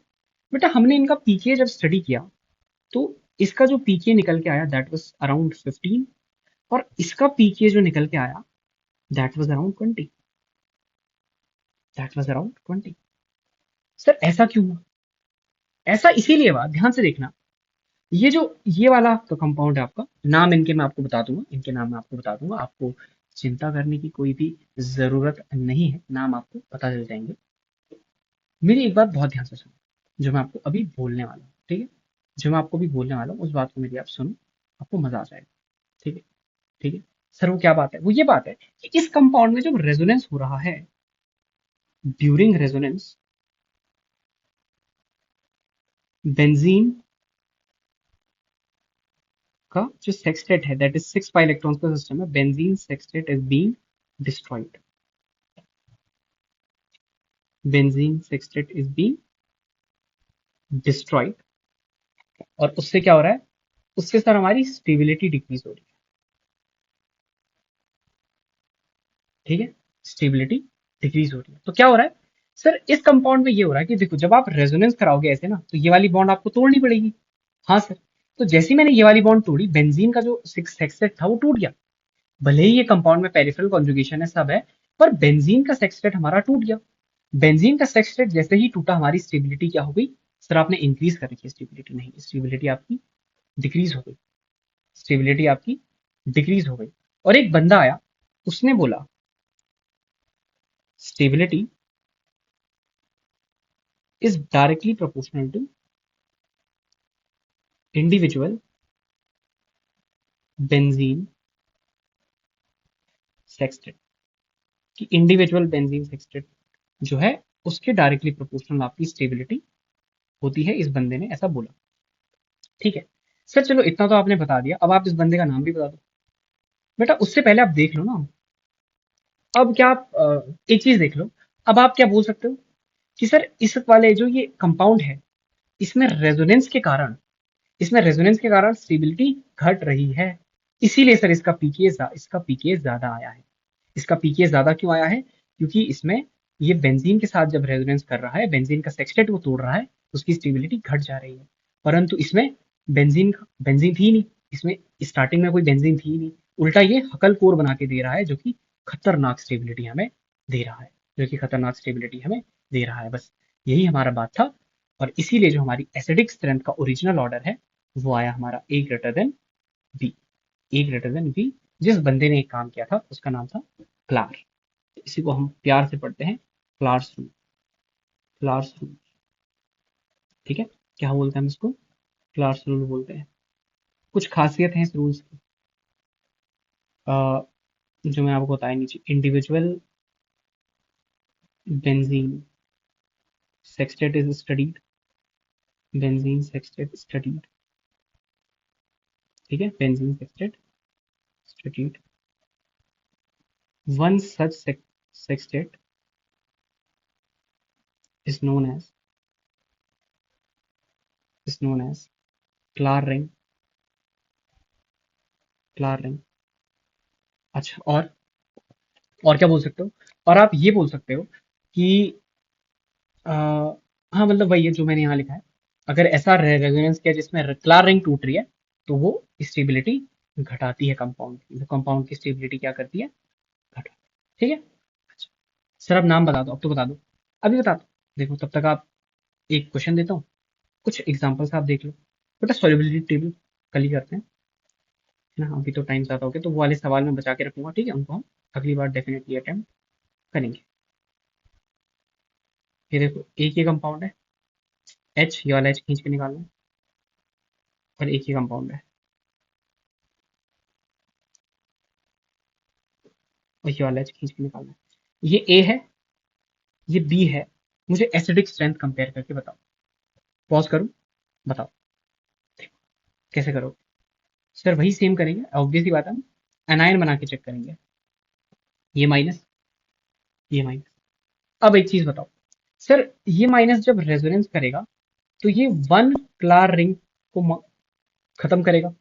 बेटा हमने इनका पीके जब स्टडी किया, तो इसका जो पीके निकल के आया दैट वाज अराउंड 15, और इसका पीके जो निकल के आया that was around 20, that was around 20। Sir ऐसा क्यों हुआ? ऐसा इसीलिए हुआ, ध्यान से देखना, ये जो ये वाला कंपाउंड है आपका, नाम इनके मैं आपको बता दूंगा, इनके नाम मैं आपको बता दूंगा, आपको चिंता करने की कोई भी जरूरत नहीं है, नाम आपको पता चल जाएंगे। मेरी एक बात बहुत ध्यान से सुनो, जो मैं आपको अभी बोलने वाला हूँ, ठीक है? जो मैं आपको अभी बोलने वाला हूँ उस बात को मेरी आप सुनो, आपको मजा आ जाएगा। ठीक है? ठीक है सर, वो क्या बात है? वो ये बात है कि इस कंपाउंड में जब रेजोनेंस हो रहा है, ड्यूरिंग रेजोनेंस, बेंजीन का जो सेक्सटेट है, दैट इज 6 पाई इलेक्ट्रॉन्स का सिस्टम है, benzene sextet is being destroyed, benzene sextet is being destroyed. और उससे क्या हो रहा है? उससे सर हमारी स्टेबिलिटी डिक्रीज हो रही है। ठीक है? स्टेबिलिटी डिक्रीज हो रही है, तो क्या हो रहा है सर? इस कंपाउंड में ये हो रहा है कि देखो, जब आप रेजोनेंस कराओगे ऐसे ना, तो ये वाली बॉन्ड आपको तोड़नी पड़ेगी। हाँ सर, तो जैसे ही मैंने ये वाली बॉन्ड तोड़ी, बेंजीन का जो सिक्स सेक्सटेट था वो टूट गया। भले ही ये कंपाउंड में पेरिफेरल कॉन्जुगेशन है, सब है, पर बेंजीन का सेक्सटेट हमारा टूट गया। बेंजीन का सेक्सटेट जैसे ही टूटा, हमारी स्टेबिलिटी क्या हो गई? सर आपने इंक्रीज कर रखी है स्टेबिलिटी, नहीं, स्टेबिलिटी आपकी डिक्रीज हो गई, स्टेबिलिटी आपकी डिक्रीज हो गई। और एक बंदा आया, उसने बोला stability is directly proportional to individual benzene sextet, कि इंडिविजुअल बेंजीन सेक्सटेट जो है उसके डायरेक्टली प्रोपोर्शनल आपकी स्टेबिलिटी होती है। इस बंदे ने ऐसा बोला। ठीक है सर, चलो इतना तो आपने बता दिया, अब आप इस बंदे का नाम भी बता दो। बेटा उससे पहले आप देख लो ना, अब क्या आप एक चीज देख लो, अब आप क्या बोल सकते हो कि सर इस वाले जो ये कंपाउंड है, इसमें रेजोनेंस के कारण, इसमें रेजोनेंस के कारण स्टेबिलिटी घट रही है, इसीलिए सर इसका पीके ज्यादा आया है। इसका पीके ज्यादा क्यों आया है? क्योंकि इसमें ये बेंजीन के साथ जब रेजोनेंस कर रहा है, बेंजीन का सेक्सटेट वो तोड़ रहा है, उसकी स्टेबिलिटी घट जा रही है। परंतु इसमें बेंजीन बेंजीन थी नहीं इसमें, स्टार्टिंग में कोई बेंजीन थी नहीं, उल्टा ये हकल कोर बना के दे रहा है जो कि खतरनाक स्टेबिलिटी हमें दे रहा है, जो कि खतरनाक स्टेबिलिटी हमें दे रहा है। बस यही हमारा बात था। और इसीलिए जो हमारी एसिडिक स्ट्रेंथ का ओरिजिनल ऑर्डर है वो आया हमारा ए ग्रेटर देन बी। ए ग्रेटर देन बी। जिस बंदे ने एक काम किया था उसका नाम था क्लार। इसी को हम प्यार से पढ़ते हैं क्लार्स रूल। क्लार्स रूल, ठीक है। क्या बोलते हैं हम इसको? क्लार्स रूल बोलते हैं। कुछ खासियत है इस रूल्स की, जो मैं आपको बताया नीचे। Individual benzene sextet is studied, benzene sextet studied, ठीक है, benzene sextet studied. One such sextet is known as Clar ring. Clar ring. अच्छा, और क्या बोल सकते हो? और आप ये बोल सकते हो कि आ, हाँ मतलब वही है जो मैंने यहाँ लिखा है। अगर ऐसा रेजोनेंस किया जिसमें क्लार रिंग टूट रही है तो वो स्टेबिलिटी घटाती है कंपाउंड की। तो कंपाउंड की स्टेबिलिटी क्या करती है? घटा। ठीक है। अच्छा, सर अब नाम बता दो, अब तो बता दो, अभी बता दो। देखो तब तक आप, एक क्वेश्चन देता हूँ, कुछ एग्जांपल्स आप देख लो। बेटा सॉल्युबिलिटी टेबल कल ही करते हैं, है ना, अभी तो टाइम ज़्यादा हो गया, तो वो वाले सवाल मैं बचा के रखूंगा, ठीक है, उनको हम अगली बार डेफिनेटली अटेम्प्ट करेंगे। ये देखो एक ही कंपाउंड है, एच, ये वाला एच खींच के निकालना है, और एक ही कंपाउंड है, और ये वाला एच खींच के निकालना है। ये ए है, ये बी है। मुझे एसिडिक स्ट्रेंथ कंपेयर करके बताओ। पॉज करूं, बताओ कैसे करो? सर वही सेम करेंगे, ऑब्वियस ही बात है, एनायन बना के चेक करेंगे। ये माइनस, ये माइनस। अब एक चीज बताओ सर, ये माइनस जब रेजोनेंस करेगा तो ये वन क्लार रिंग को खत्म करेगा,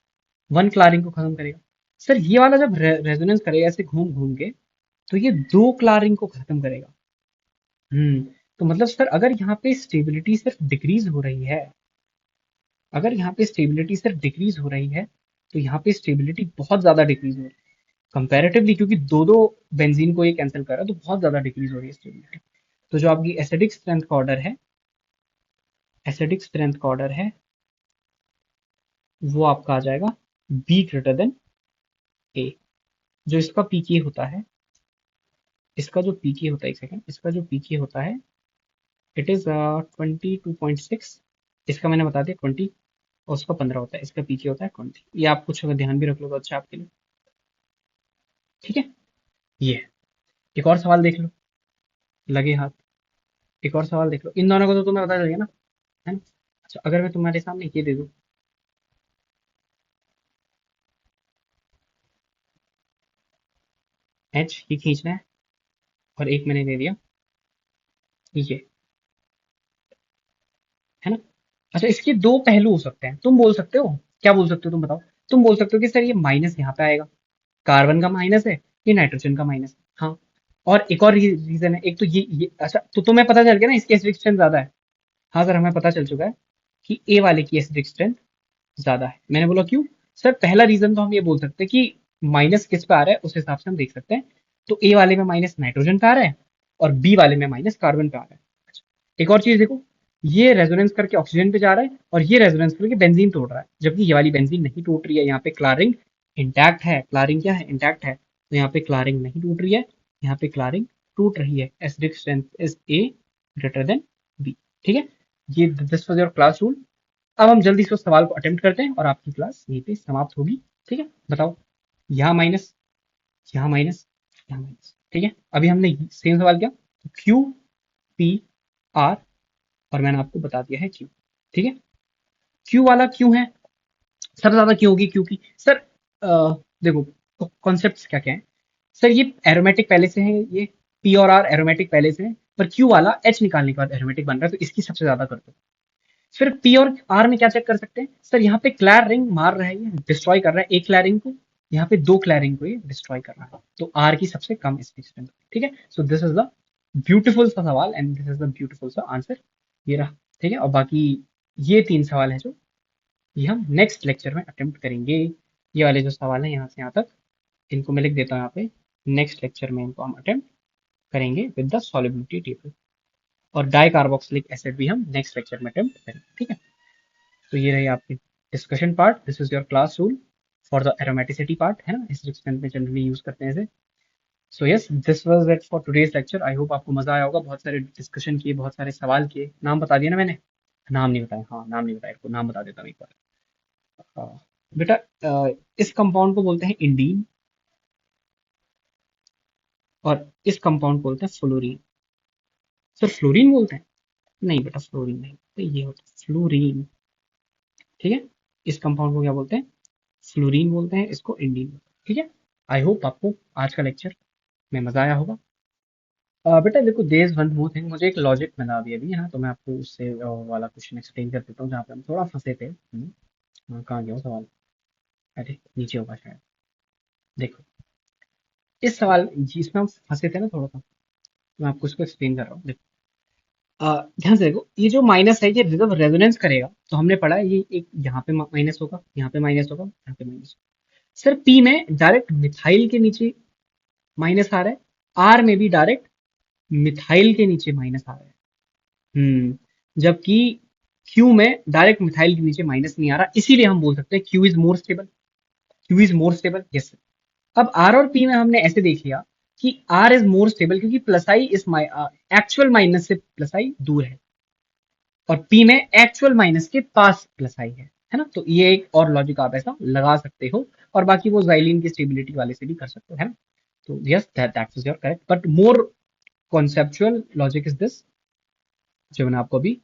वन क्लारिंग को खत्म करेगा। सर ये वाला जब रेजोनेंस करेगा ऐसे घूम घूम के, तो ये दो क्लारिंग को खत्म करेगा। हम्म। तो मतलब सर अगर यहाँ पे स्टेबिलिटी सिर्फ डिक्रीज हो रही है, अगर यहाँ पे स्टेबिलिटी सिर्फ डिक्रीज हो रही है, तो यहाँ पे स्टेबिलिटी बहुत ज्यादा डिक्रीज हो रही है कंपैरेटिवली, क्योंकि दो दो बेंजीन को ये कैंसिल कर रहा है, तो बहुत ज्यादा डिक्रीज हो रही है स्टेबिलिटी। तो जो आपकी एसिडिक स्ट्रेंथ का ऑर्डर है, एसिडिक स्ट्रेंथ का ऑर्डर है, वो आपका आ जाएगा बी ग्रेटर देन ए। जो इसका पीके होता है, इसका जो पीके होता है, एक सेकेंड, इसका जो पीके होता है, इट इज 22.6। इसका मैंने बता दिया 20, और उसका 15 होता है, इसका पीके होता है 20। ये आप कुछ अगर ध्यान भी रख लो तो अच्छा आपके लिए, ठीक है। ये है। एक और सवाल देख लो, लगे हाथ। एक और सवाल देख लो, इन दोनों को तो तुम्हें पता चल गया ना, है ना? अच्छा अगर मैं तुम्हारे सामने ये दे दूं, एच ये खींचना है, और एक मैंने दे दिया ये, है ना? अच्छा इसके दो पहलू हो सकते हैं, तुम बोल सकते हो, क्या बोल सकते हो तुम बताओ? तुम बोल सकते हो कि सर ये माइनस यहाँ पे आएगा, कार्बन का माइनस है, ये नाइट्रोजन का माइनस है, हाँ। और एक और रीजन है, एक तो ये अच्छा, तो तुम्हें पता चल गया ना इसकी एसिडिक स्ट्रेंथ ज्यादा है। हाँ सर हमें पता चल चुका है कि ए वाले की एसिडिक स्ट्रेंथ ज्यादा है। मैंने बोला क्यों? सर पहला रीजन तो हम ये बोल सकते हैं कि माइनस किस पे आ रहा है उस हिसाब से हम देख सकते हैं। तो ए वाले में माइनस नाइट्रोजन पे आ रहा है, और बी वाले में माइनस कार्बन पे आ रहा है। एक और चीज देखो, ये रेजोनेंस करके ऑक्सीजन पे जा रहा है, और ये रेजोनेंस करके बेंजीन तोड़ रहा है, जबकि ये वाली बेंजीन नहीं टूट रही है। यहाँ पे क्लारिंग इंटैक्ट है, क्लारिंग क्या है? इंटैक्ट है। तो यहाँ पे क्लारिंग नहीं टूट रही है, यहाँ पे क्लारिंग टूट रही है। Acidic strength is A greater than B, ठीक है। ये this was your class rule. अब हम जल्दी से उस सवाल को अटेम्प्ट करते हैं और आपकी क्लास यहीं पे समाप्त होगी, ठीक है। बताओ, यहाँ माइनस, यहाँ माइनस, यहाँ माइनस, ठीक है। अभी हमने सेम सवाल किया, क्यू पी आर, और मैंने आपको बता दिया है क्यों, ठीक है। क्यू वाला क्यों है? सबसे ज्यादा क्यों होगी? क्योंकि सर देखो कॉन्सेप्ट क्या क्या है। सर ये एरोमेटिक पहले से है, ये पी और आर एरोमेटिक पहले से है, पर क्यू वाला एच निकालने के बाद एरोमेटिक बन रहा है, तो इसकी सबसे ज्यादा कर दो। फिर पी और आर में क्या चेक कर सकते हैं? सर यहाँ पे क्लैर रिंग मार रहा है, ये डिस्ट्रॉय कर रहा है एक क्लैरिंग को, यहाँ पे दो क्लैरिंग को ये डिस्ट्रॉय कर रहा है, तो आर की सबसे कम स्ट्रेंथ, ठीक है। So this is the beautiful सा सवाल, and this is the beautiful सा आंसर, ये रहा, ठीक है। और बाकी ये तीन सवाल है जो ये हम नेक्स्ट लेक्चर में अटेम्प्ट करेंगे। ये वाले जो सवाल हैं यहाँ से यहाँ तक, इनको मैं लिख देता हूँ यहाँ पे। नेक्स्ट लेक्चर में इनको हम अटेम्प्ट करेंगे विद द सॉलिबिलिटी टेबल। और डाई कार्बोक्सिलिक एसिड भी हम नेक्स्ट लेक्चर में अटेम्प्ट करेंगे, ठीक है। तो ये रही आपकी discussion part. This is your class rule for the aromaticity part, है ना, इस एक्सपेरिमेंट में जनरली यूज करते हैं इसे। So yes, this was it for today's lecture. I hope आपको मजा आया होगा। बहुत सारे डिस्कशन किए, बहुत सारे सवाल किए। नाम बता दिया ना मैंने? नाम नहीं बताया, हाँ नाम नहीं बताया, आपको नाम बता देता हूँ एक बार। बेटा, इस कंपाउंड को बोलते हैं इंडीन, और इस कंपाउंड को बोलते हैं फ्लोरीन। सर फ्लोरीन बोलते हैं? नहीं बेटा, फ्लोरीन नहीं, तो ये होता है फ्लोरीन, ठीक है। इस कंपाउंड को क्या बोलते हैं? फ्लोरीन बोलते हैं, इसको इंडीन बोलते हैं, ठीक है। आई होप आपको आज का लेक्चर में मजा आया होगा। बेटा देखो, there is one more thing, मुझे एक लॉजिक मिला अभी अभी, है ना, तो मैं आपको उससे वाला क्वेश्चन एक्सप्लेन कर देता हूँ जहाँ पे हम थोड़ा फंसे थे। कहाँ गया वो सवाल? अरे नीचे होगा शायद। देखो, इस सवाल जिसमें हम फंसे थे ना थोड़ा सा, मैं आपको इसको एक्सप्लेन कर रहा हूँ। देखो, ध्यान से देखो, ये जो माइनस है ये जब रेजोनेंस करेगा तो हमने पढ़ा है, ये एक यहाँ पे माइनस होगा, यहाँ पे माइनस होगा, यहाँ पे माइनस। सर पी में डायरेक्ट मिथाइल के नीचे माइनस आ रहा है, आर में भी डायरेक्ट मिथाइल के नीचे माइनस आ रहा है। जबकि क्यू में डायरेक्ट मिथाइल के नीचे माइनस नहीं आ रहा, इसीलिए हम बोल सकते हैं Q is more stable. Q is more stable, yes. अब आर और पी में हमने ऐसे देख लिया कि आर इज मोर स्टेबल क्योंकि प्लस आई इस एक्चुअल माइनस से प्लस आई दूर है, और पी में एक्चुअल माइनस के पास प्लस आई है ना। तो ये एक और लॉजिक आप ऐसा लगा सकते हो, और बाकी वो जाइलिन की स्टेबिलिटी वाले से भी कर सकते हो, है ना। तो yes, that is your correct, but more conceptual logic is this, जो मैंने आपको अभी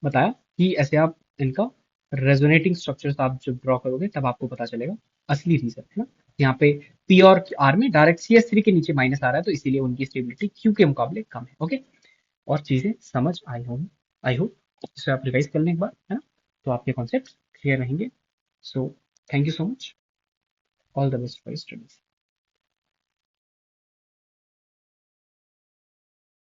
बताया, कि ऐसे आप इनका रेजोनेटिंग स्ट्रक्चर्स आप जब ड्रॉ करोगे तब आपको पता चलेगा असली रीजन, है ना। यहाँ पे पी और आर में डायरेक्ट सी एस थ्री के नीचे माइनस आ रहा है, तो इसीलिए उनकी स्टेबिलिटी क्यू के मुकाबले कम है, ओके। और चीजें समझ आई होंगी, आई होप। इसे आप रिवाइज कर लें एक बार, है ना, तो आपके कॉन्सेप्ट क्लियर रहेंगे। So thank you so much, all the best for studies.